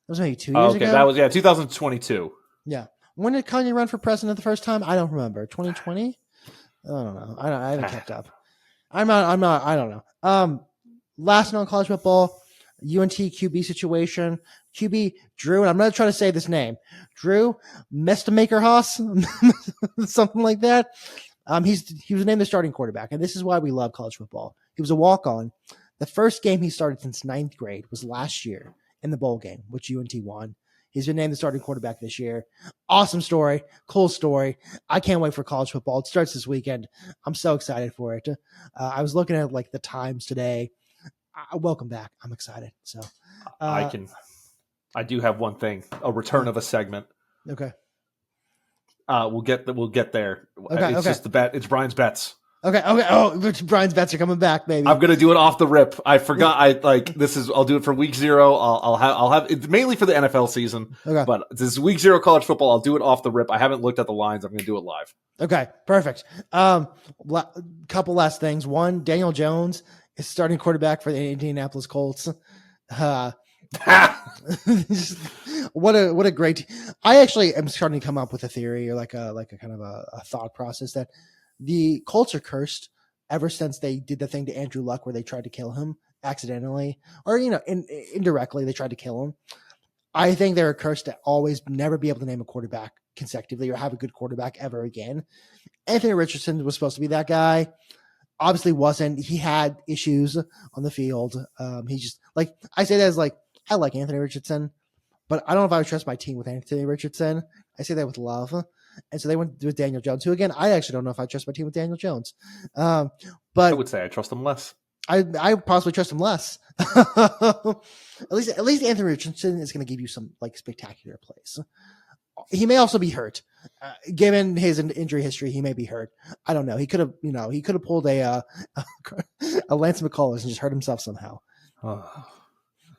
That was maybe 2 years ago. That was 2022. Yeah. When did Kanye run for president the first time? I don't remember. 2020? I don't know. I haven't kept up. I'm not. I don't know. Last night on college football, UNT QB situation. QB Drew, and I'm going to try to say this name. Drew Mestamaker Haas, something like that. He was named the starting quarterback, and this is why we love college football. He was a walk-on. The first game he started since 9th grade was last year in the bowl game, which UNT won. He's been named the starting quarterback this year. Awesome story. Cool story. I can't wait for college football. It starts this weekend. I'm so excited for it. I was looking at like the times today. Welcome back. I'm excited. So I do have one thing, a return of a segment. Okay. We'll get there. Okay. It's just the bet. It's Brian's bets. Okay. Oh, Brian's bets are coming back, baby. I'm gonna do it off the rip. I forgot. I'll do it for week 0. I'll have it's mainly for the NFL season. Okay. But this is week 0 college football. I'll do it off the rip. I haven't looked at the lines. I'm gonna do it live. Okay. Perfect. Couple last things. One, Daniel Jones is starting quarterback for the Indianapolis Colts. What a great. I actually am starting to come up with a theory or like a kind of a thought process that the Colts are cursed ever since they did the thing to Andrew Luck where they tried to kill him accidentally or indirectly they tried to kill him. I think they're cursed to always never be able to name a quarterback consecutively or have a good quarterback ever again. Anthony Richardson was supposed to be that guy. Obviously wasn't. He had issues on the field. He just like I say that as like I like Anthony Richardson, but I don't know if I would trust my team with Anthony Richardson. I say that with love. And so they went with Daniel Jones, who again, I actually don't know if I trust my team with Daniel Jones. But I would say I trust him less. I possibly trust him less. At least Anthony Richardson is going to give you some like spectacular plays. He may also be hurt, given his injury history. He may be hurt. I don't know. He could have pulled a Lance McCullers and just hurt himself somehow.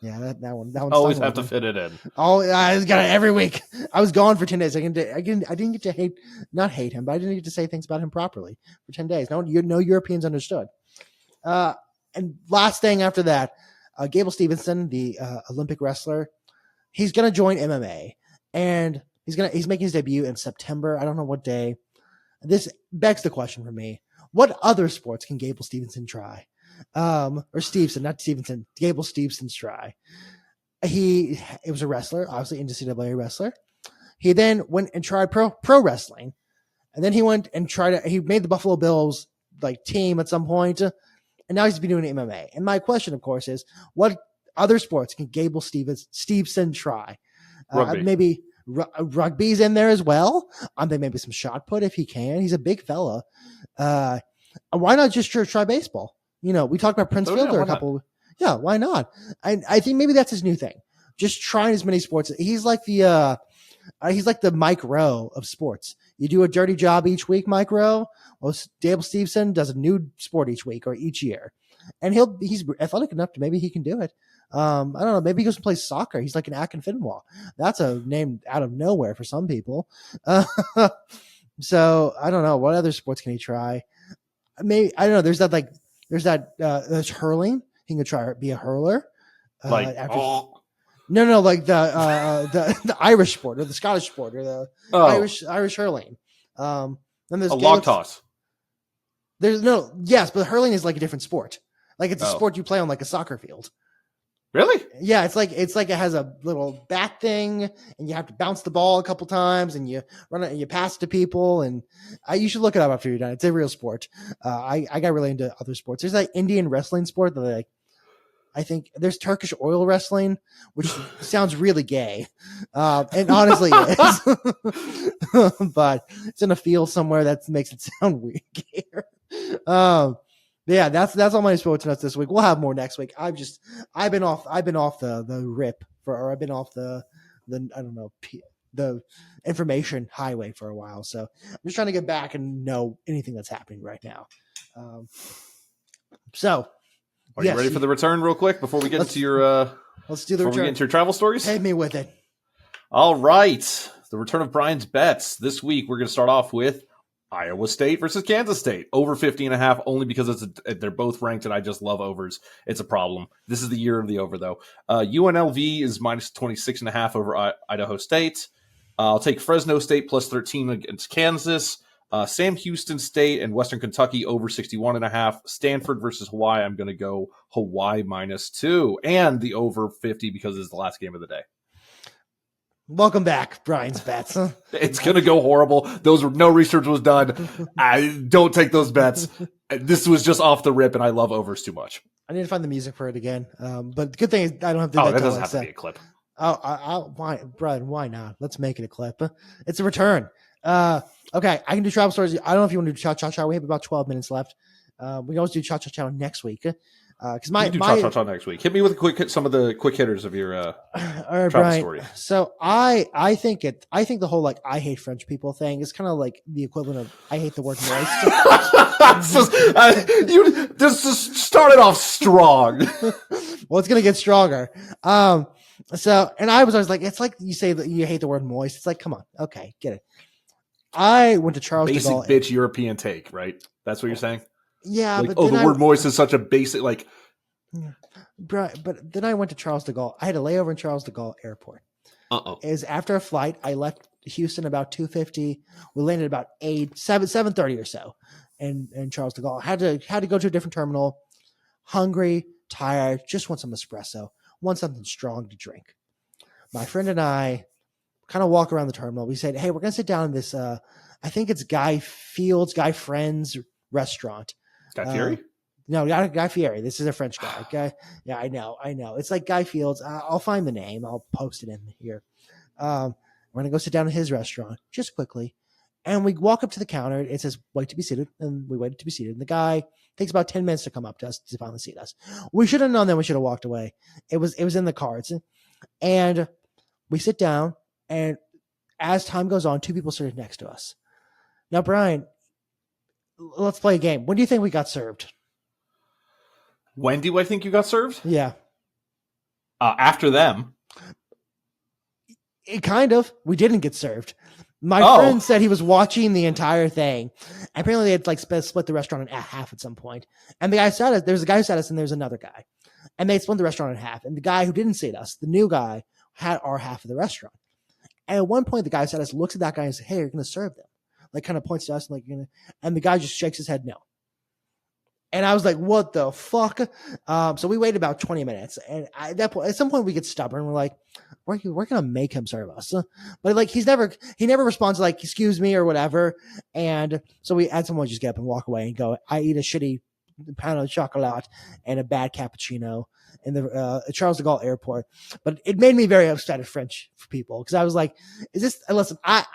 Yeah, that one. Always have to fit it in. Oh, I got it every week. I was gone for 10 days. I didn't get to not hate him, but I didn't get to say things about him properly for 10 days. No Europeans understood. And last thing after that, Gable Steveson, the Olympic wrestler, he's going to join MMA, and he's making his debut in September. I don't know what day. This begs the question for me: what other sports can Gable Steveson try? Or Steveson, not Stevenson. Gable Steveson try. It was a wrestler, obviously NCAA wrestler. He then went and tried pro wrestling, and then he went and he made the Buffalo Bills like team at some point, and now he's been doing MMA. And my question, of course, is what other sports can Gable Steveson try? Rugby. Maybe rugby's in there as well. I'm thinking maybe some shot put if he can. He's a big fella. Why not just try baseball? We talked about Prince Fielder a couple. Yeah, why not? I think maybe that's his new thing. Just trying as many sports. He's like the Mike Rowe of sports. You do a dirty job each week, Mike Rowe. Well, Gable Steveson does a new sport each week or each year, and he's athletic enough to maybe he can do it. I don't know. Maybe he goes and plays soccer. He's like an Akinfinwa. That's a name out of nowhere for some people. So I don't know. What other sports can he try? Maybe I don't know. There's hurling. He can try be a hurler. No, like the Irish sport or the Scottish sport or the Irish hurling. Then there's a log toss. But hurling is like a different sport. Like it's a sport you play on like a soccer field. Really? Yeah, it's like it has a little bat thing, and you have to bounce the ball a couple times, and you run it and you pass it to people. And you should look it up after you're done. It's a real sport. I got really into other sports. There's like Indian wrestling sport that I think there's Turkish oil wrestling, which sounds really gay, and honestly is. But it's in a field somewhere that makes it sound weird. Yeah, that's all my sports notes this week. We'll have more next week. I've been off the rip I've been off the I don't know the information highway for a while. So I'm just trying to get back and know anything that's happening right now. Are you ready for the return real quick before we get into your let's do the return. We get into your travel stories? Hit me with it. All right. The return of Brian's bets. This week we're going to start off with Iowa State versus Kansas State. Over 50.5 only because they're both ranked and I just love overs. It's a problem. This is the year of the over though. UNLV is minus 26.5 over Idaho State. I'll take Fresno State plus 13 against Kansas. Sam Houston State and Western Kentucky over 61.5. Stanford versus Hawaii. I'm going to go Hawaii minus 2 and the over 50 because it's the last game of the day. Welcome back, Brian's bets. It's going to go horrible. No research was done. I don't take those bets. This was just off the rip, and I love overs too much. I need to find the music for it again. But the good thing is I don't have to. That doesn't have to be a clip. Why, Brian? Why not? Let's make it a clip. It's a return. Okay, I can do travel stories. I don't know if you want to do cha-cha-cha. We have about 12 minutes left. We can always do cha-cha-cha next week. Because my cha-cha-cha next week. Hit me with some of the quick hitters of your all right, travel Brian. story. So I think the whole like I hate French people thing is kind of like the equivalent of I hate the word moist. You just started off strong. Well, it's gonna get stronger. And I was always like, it's like you say that you hate the word moist. It's like, come on, okay, get it. I went to Charles de Gaulle. Basic bitch European take, right? That's what you're saying? Yeah, like, but the word moist is such a basic like. But then I went to Charles de Gaulle. I had a layover in Charles de Gaulle Airport. Is after a flight, I left Houston about 2:50. We landed about 7:30 or so, in Charles de Gaulle. Had to go to a different terminal. Hungry, tired, just want some espresso. Want something strong to drink. My friend and I kind of walk around the terminal. We said, "Hey, we're gonna sit down in this. I think it's Guy Friend's restaurant." Guy Fieri? No, not Guy Fieri. This is a French guy. Yeah, I know. It's like Guy Fields. I'll find the name. I'll post it in here. We're going to go sit down at his restaurant just quickly. And we walk up to the counter. It says, wait to be seated. And we waited to be seated. And the guy takes about 10 minutes to come up to us to finally seat us. We should have known that we should have walked away. It was in the cards. And we sit down. And as time goes on, two people started next to us. Now, Brian, let's play a game. When do you think we got served? When do I think you got served? Yeah. After them. Kind of. We didn't get served. My friend said he was watching the entire thing. Apparently, they had like split the restaurant in half at some point. And the guy said us. There's a guy who said us, and there's another guy. And they split the restaurant in half. And the guy who didn't see us, the new guy, had our half of the restaurant. And at one point, the guy said us, looks at that guy and says, "Hey, you're going to serve them." Like, kind of points to us, and like, "You're gonna," and the guy just shakes his head no. And I was like, "What the fuck?" So we waited about 20 minutes, and at some point, we get stubborn. We're like, "We're gonna make him serve us," but like he never responds like "excuse me" or whatever. And so we had someone just get up and walk away and go, "I eat a shitty pound of chocolate and a bad cappuccino in the Charles de Gaulle airport." But it made me very upset at French people because I was like, "Is this?" Listen, I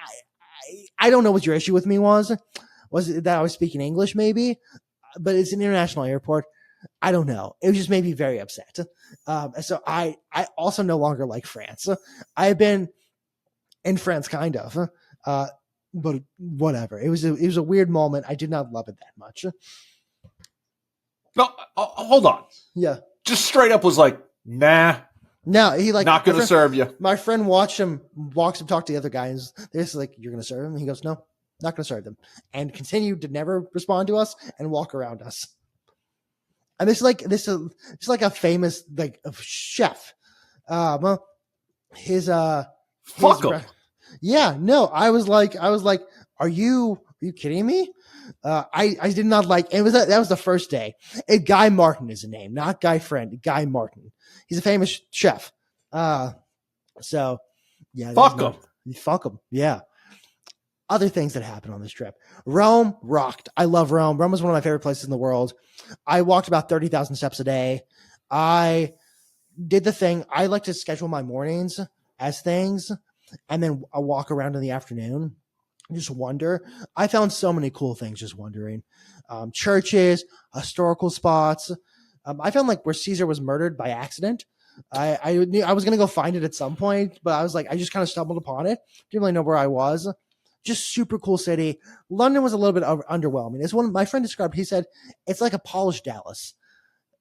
don't know what your issue with me was. Was it that I was speaking English? Maybe. But it's an international airport. I don't know. It just made me very upset. So I also no longer like France. I have been in France, kind of, but whatever. It was a weird moment. I did not love it that much. No, hold on. Yeah, just straight up was like, nah. No, he like not going to serve you. My friend walks up, talk to the other guy, and they're just like, "You're going to serve him?" And he goes, "No. Not going to serve them," and continued to never respond to us and walk around us. And this is like a famous like chef. His fuck him. Yeah, no, I was like, are you kidding me? I did not like. That was the first day. Guy Martin is a name, not Guy Friend. Guy Martin. He's a famous chef. So yeah, fuck him. Fuck him. Yeah. Other things that happened on this trip. Rome rocked. I love Rome. Rome is one of my favorite places in the world. I walked about 30,000 steps a day. I did the thing. I like to schedule my mornings as things, and then I walk around in the afternoon. Just wander. I found so many cool things just wandering. Churches, historical spots. I found like where Caesar was murdered by accident. I knew I was going to go find it at some point, but I was like, I just kind of stumbled upon it. Didn't really know where I was. Just super cool city. London was a little bit underwhelming. It's one my friend described. He said it's like a polished Dallas.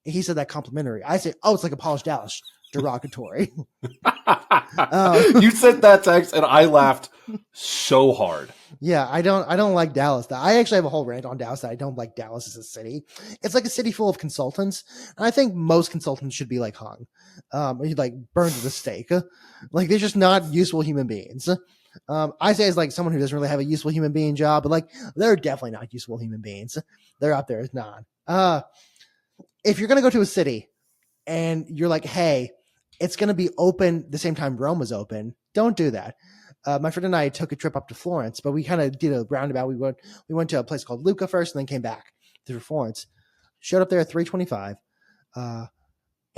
He said that complimentary. I said, "Oh, it's like a polished Dallas." Derogatory. You said that text, and I laughed so hard. Yeah, I don't like Dallas. I actually have a whole rant on Dallas that I don't like Dallas as a city. It's like a city full of consultants, and I think most consultants should be like hung, like burned to the stake. Like they're just not useful human beings. I say as like someone who doesn't really have a useful human being job, but like they're definitely not useful human beings. They're out there as not. If you're gonna go to a city and you're like, hey, it's gonna be open the same time Rome was open, don't do that. My friend and I took a trip up to Florence, but we kind of did a roundabout. We went to a place called Lucca first, and then came back through Florence. Showed up there at 3:25.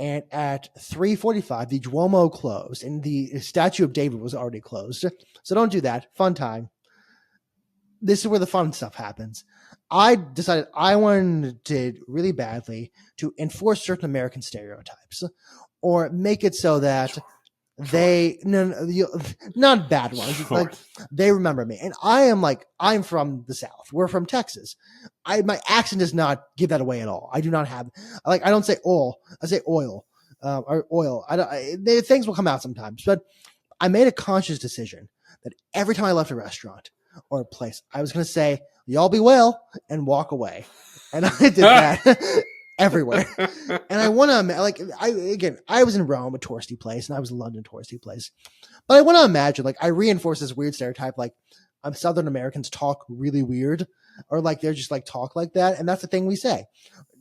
And at 3:45, the Duomo closed, and the Statue of David was already closed. So don't do that. Fun time. This is where the fun stuff happens. I decided I wanted really badly to enforce certain American stereotypes, or make it so that not bad ones. Sure. Like they remember me, and I'm from the South. We're from Texas. My accent does not give that away at all. I do not have I don't say oil. I say oil, or oil. Things will come out sometimes, but I made a conscious decision that every time I left a restaurant or a place, I was going to say, "Y'all be well," and walk away. And I did that. Everywhere. And I want to I was in Rome, a touristy place, and I was in London, a touristy place. But I want to imagine, I reinforce this weird stereotype, Southern Americans talk really weird, or they're just talk like that. And that's the thing we say.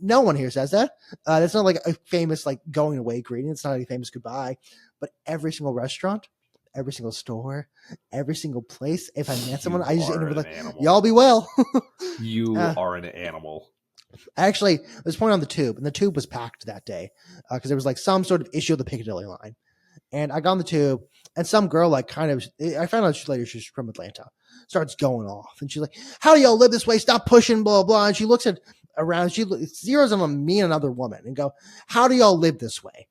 No one here says that. That's not like a famous, going away greeting. It's not a famous goodbye, but every single restaurant, every single store, every single place, if I met someone, I just end with "Y'all be well." You are an animal. Actually, I was pointing on the tube, and the tube was packed that day because there was some sort of issue with the Piccadilly line. And I got on the tube, And some girl, like, kind of, I found out later she's from Atlanta, starts going off. And she's like, how do y'all live this way? Stop pushing, blah, blah. And she looks at around, she zeroes in on me and another woman and go, how do y'all live this way?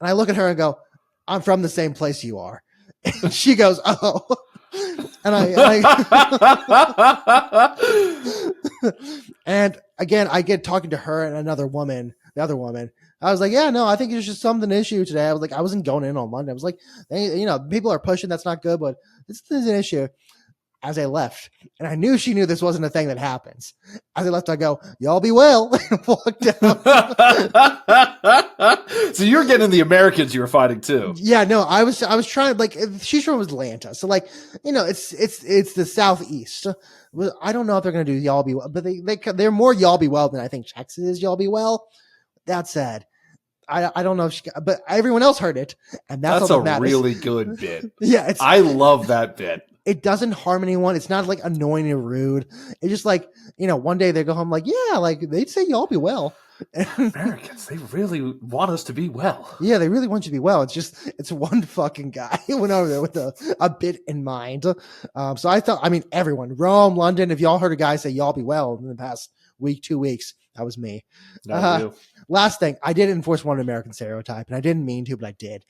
And I look at her and go, I'm from the same place you are. And she goes, oh. And and again, I get talking to her and another woman, the other woman. I was like, yeah, no, I think it's just something issue today. I was like, I wasn't going in on Monday. I was like, people are pushing. That's not good, but this is an issue. As I left, and I knew she knew this wasn't a thing that happens. As I left, I go, y'all be well, and walked out. So you're getting the Americans you were fighting too. Yeah, no, I was trying, like, she's from Atlanta. So, like, it's the Southeast. I don't know if they're going to do y'all be well, but they're more y'all be well than I think Texas is y'all be well. That said, I don't know if but everyone else heard it. And that's all that matters. Really good bit. Yeah. I love that bit. It doesn't harm anyone. It's not like annoying or rude. It's just like, one day they go home like, yeah, like they'd say y'all be well. Americans, they really want us to be well. Yeah, they really want you to be well. It's one fucking guy who went over there with a bit in mind. So I thought, everyone, Rome, London, if y'all heard a guy say y'all be well in the past week, 2 weeks, that was me. Last thing, I did enforce one American stereotype, and I didn't mean to, but I did.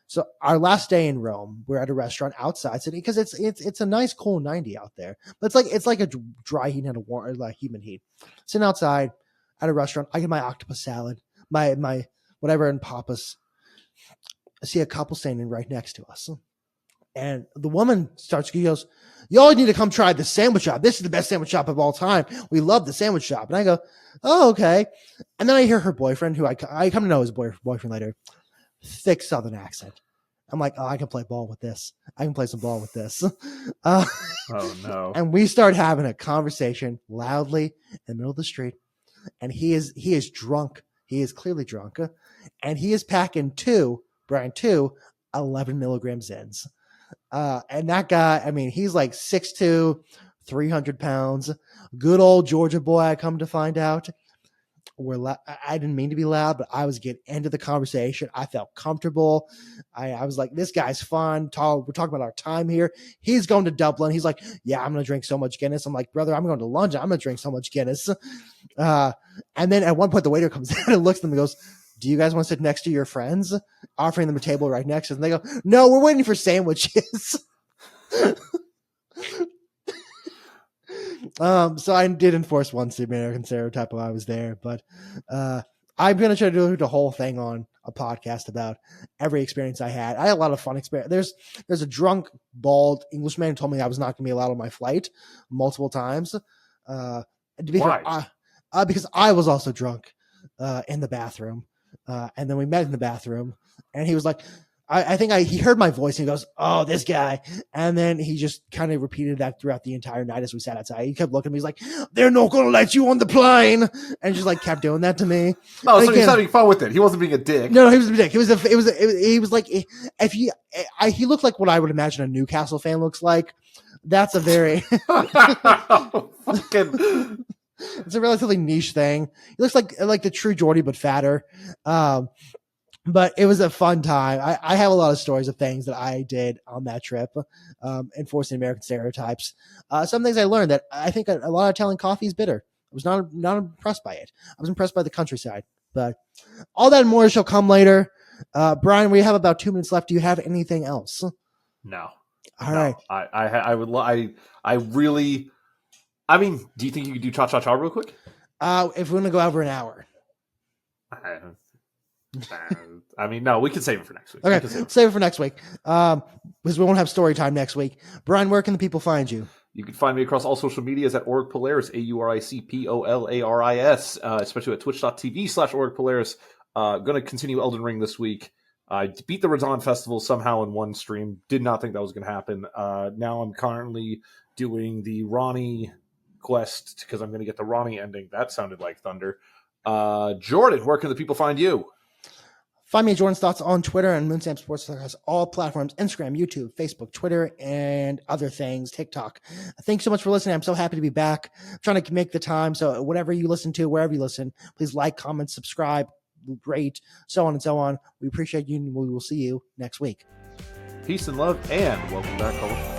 So our last day in Rome, we're at a restaurant outside city because it's a nice cool 90 out there. But it's like a dry heat and a warm, like humid heat. Sitting outside at a restaurant, I get my octopus salad, my whatever in Papa's. I see a couple standing right next to us, and the woman she goes, "Y'all need to come try the sandwich shop. This is the best sandwich shop of all time. We love the sandwich shop." And I go, "Oh, okay." And then I hear her boyfriend, who I come to know his boyfriend later, thick Southern accent. I'm like, oh, I can play ball with this. I can play some ball with this. Oh, no. And we start having a conversation loudly in the middle of the street. And he is drunk. He is clearly drunk. And he is packing two 11 milligram Zins. And that guy, he's like 6'2", 300 pounds. Good old Georgia boy, I come to find out. I didn't mean to be loud, but I was getting into the conversation. I felt comfortable. I was like, this guy's fun. We're talking about our time here. He's going to Dublin. He's like, yeah, I'm going to drink so much Guinness. I'm like, brother, I'm going to London. I'm going to drink so much Guinness. And then at one point, the waiter comes in and looks at them and goes, do you guys want to sit next to your friends? Offering them a table right next to them. They go, no, we're waiting for sandwiches. So I did enforce one American stereotype while I was there, but I'm going to try to do the whole thing on a podcast about every experience I had. I had a lot of fun experience. There's a drunk, bald Englishman who told me I was not going to be allowed on my flight multiple times. Why? Because I was also drunk in the bathroom. And then we met in the bathroom, and he was like, I think he heard my voice and he goes, oh, this guy. And then he just kind of repeated that throughout the entire night as we sat outside. He kept looking at me. He's like, they're not going to let you on the plane. And just like kept doing that to me. Oh, so he's having fun with it. He wasn't being a dick. No, he was a dick. He was like, he looked like what I would imagine a Newcastle fan looks like. That's a very, fucking. It's a relatively niche thing. He looks like the true Geordie, but fatter. But it was a fun time. I have a lot of stories of things that I did on that trip, enforcing American stereotypes. Some things I learned that I think a lot of Italian coffee is bitter. I was not impressed by it. I was impressed by the countryside. But all that and more shall come later. Brian, we have about 2 minutes left. Do you have anything else? No. All right. I really. Do you think you could do cha-cha-cha real quick? If we're going to go over an hour. No, we can save it for next week. Okay, save it for next week. Because we won't have story time next week. Brian, where can the people find you? You can find me across all social medias at Org Polaris, AURICPOLARIS, especially at twitch.tv/Org Polaris. Going to continue Elden Ring this week. I beat the Radon Festival somehow in one stream. Did not think that was going to happen. Now I'm currently doing the Ronnie quest because I'm going to get the Ronnie ending. That sounded like thunder. Jordan, where can the people find you? Find me at Jordan's Thoughts on Twitter, and Moon Stamp Sportscenter has all platforms: Instagram, YouTube, Facebook, Twitter, and other things, TikTok. Thanks so much for listening. I'm so happy to be back. I'm trying to make the time. So whatever you listen to, wherever you listen, please like, comment, subscribe, rate, so on and so on. We appreciate you, and we will see you next week. Peace and love, and welcome back, college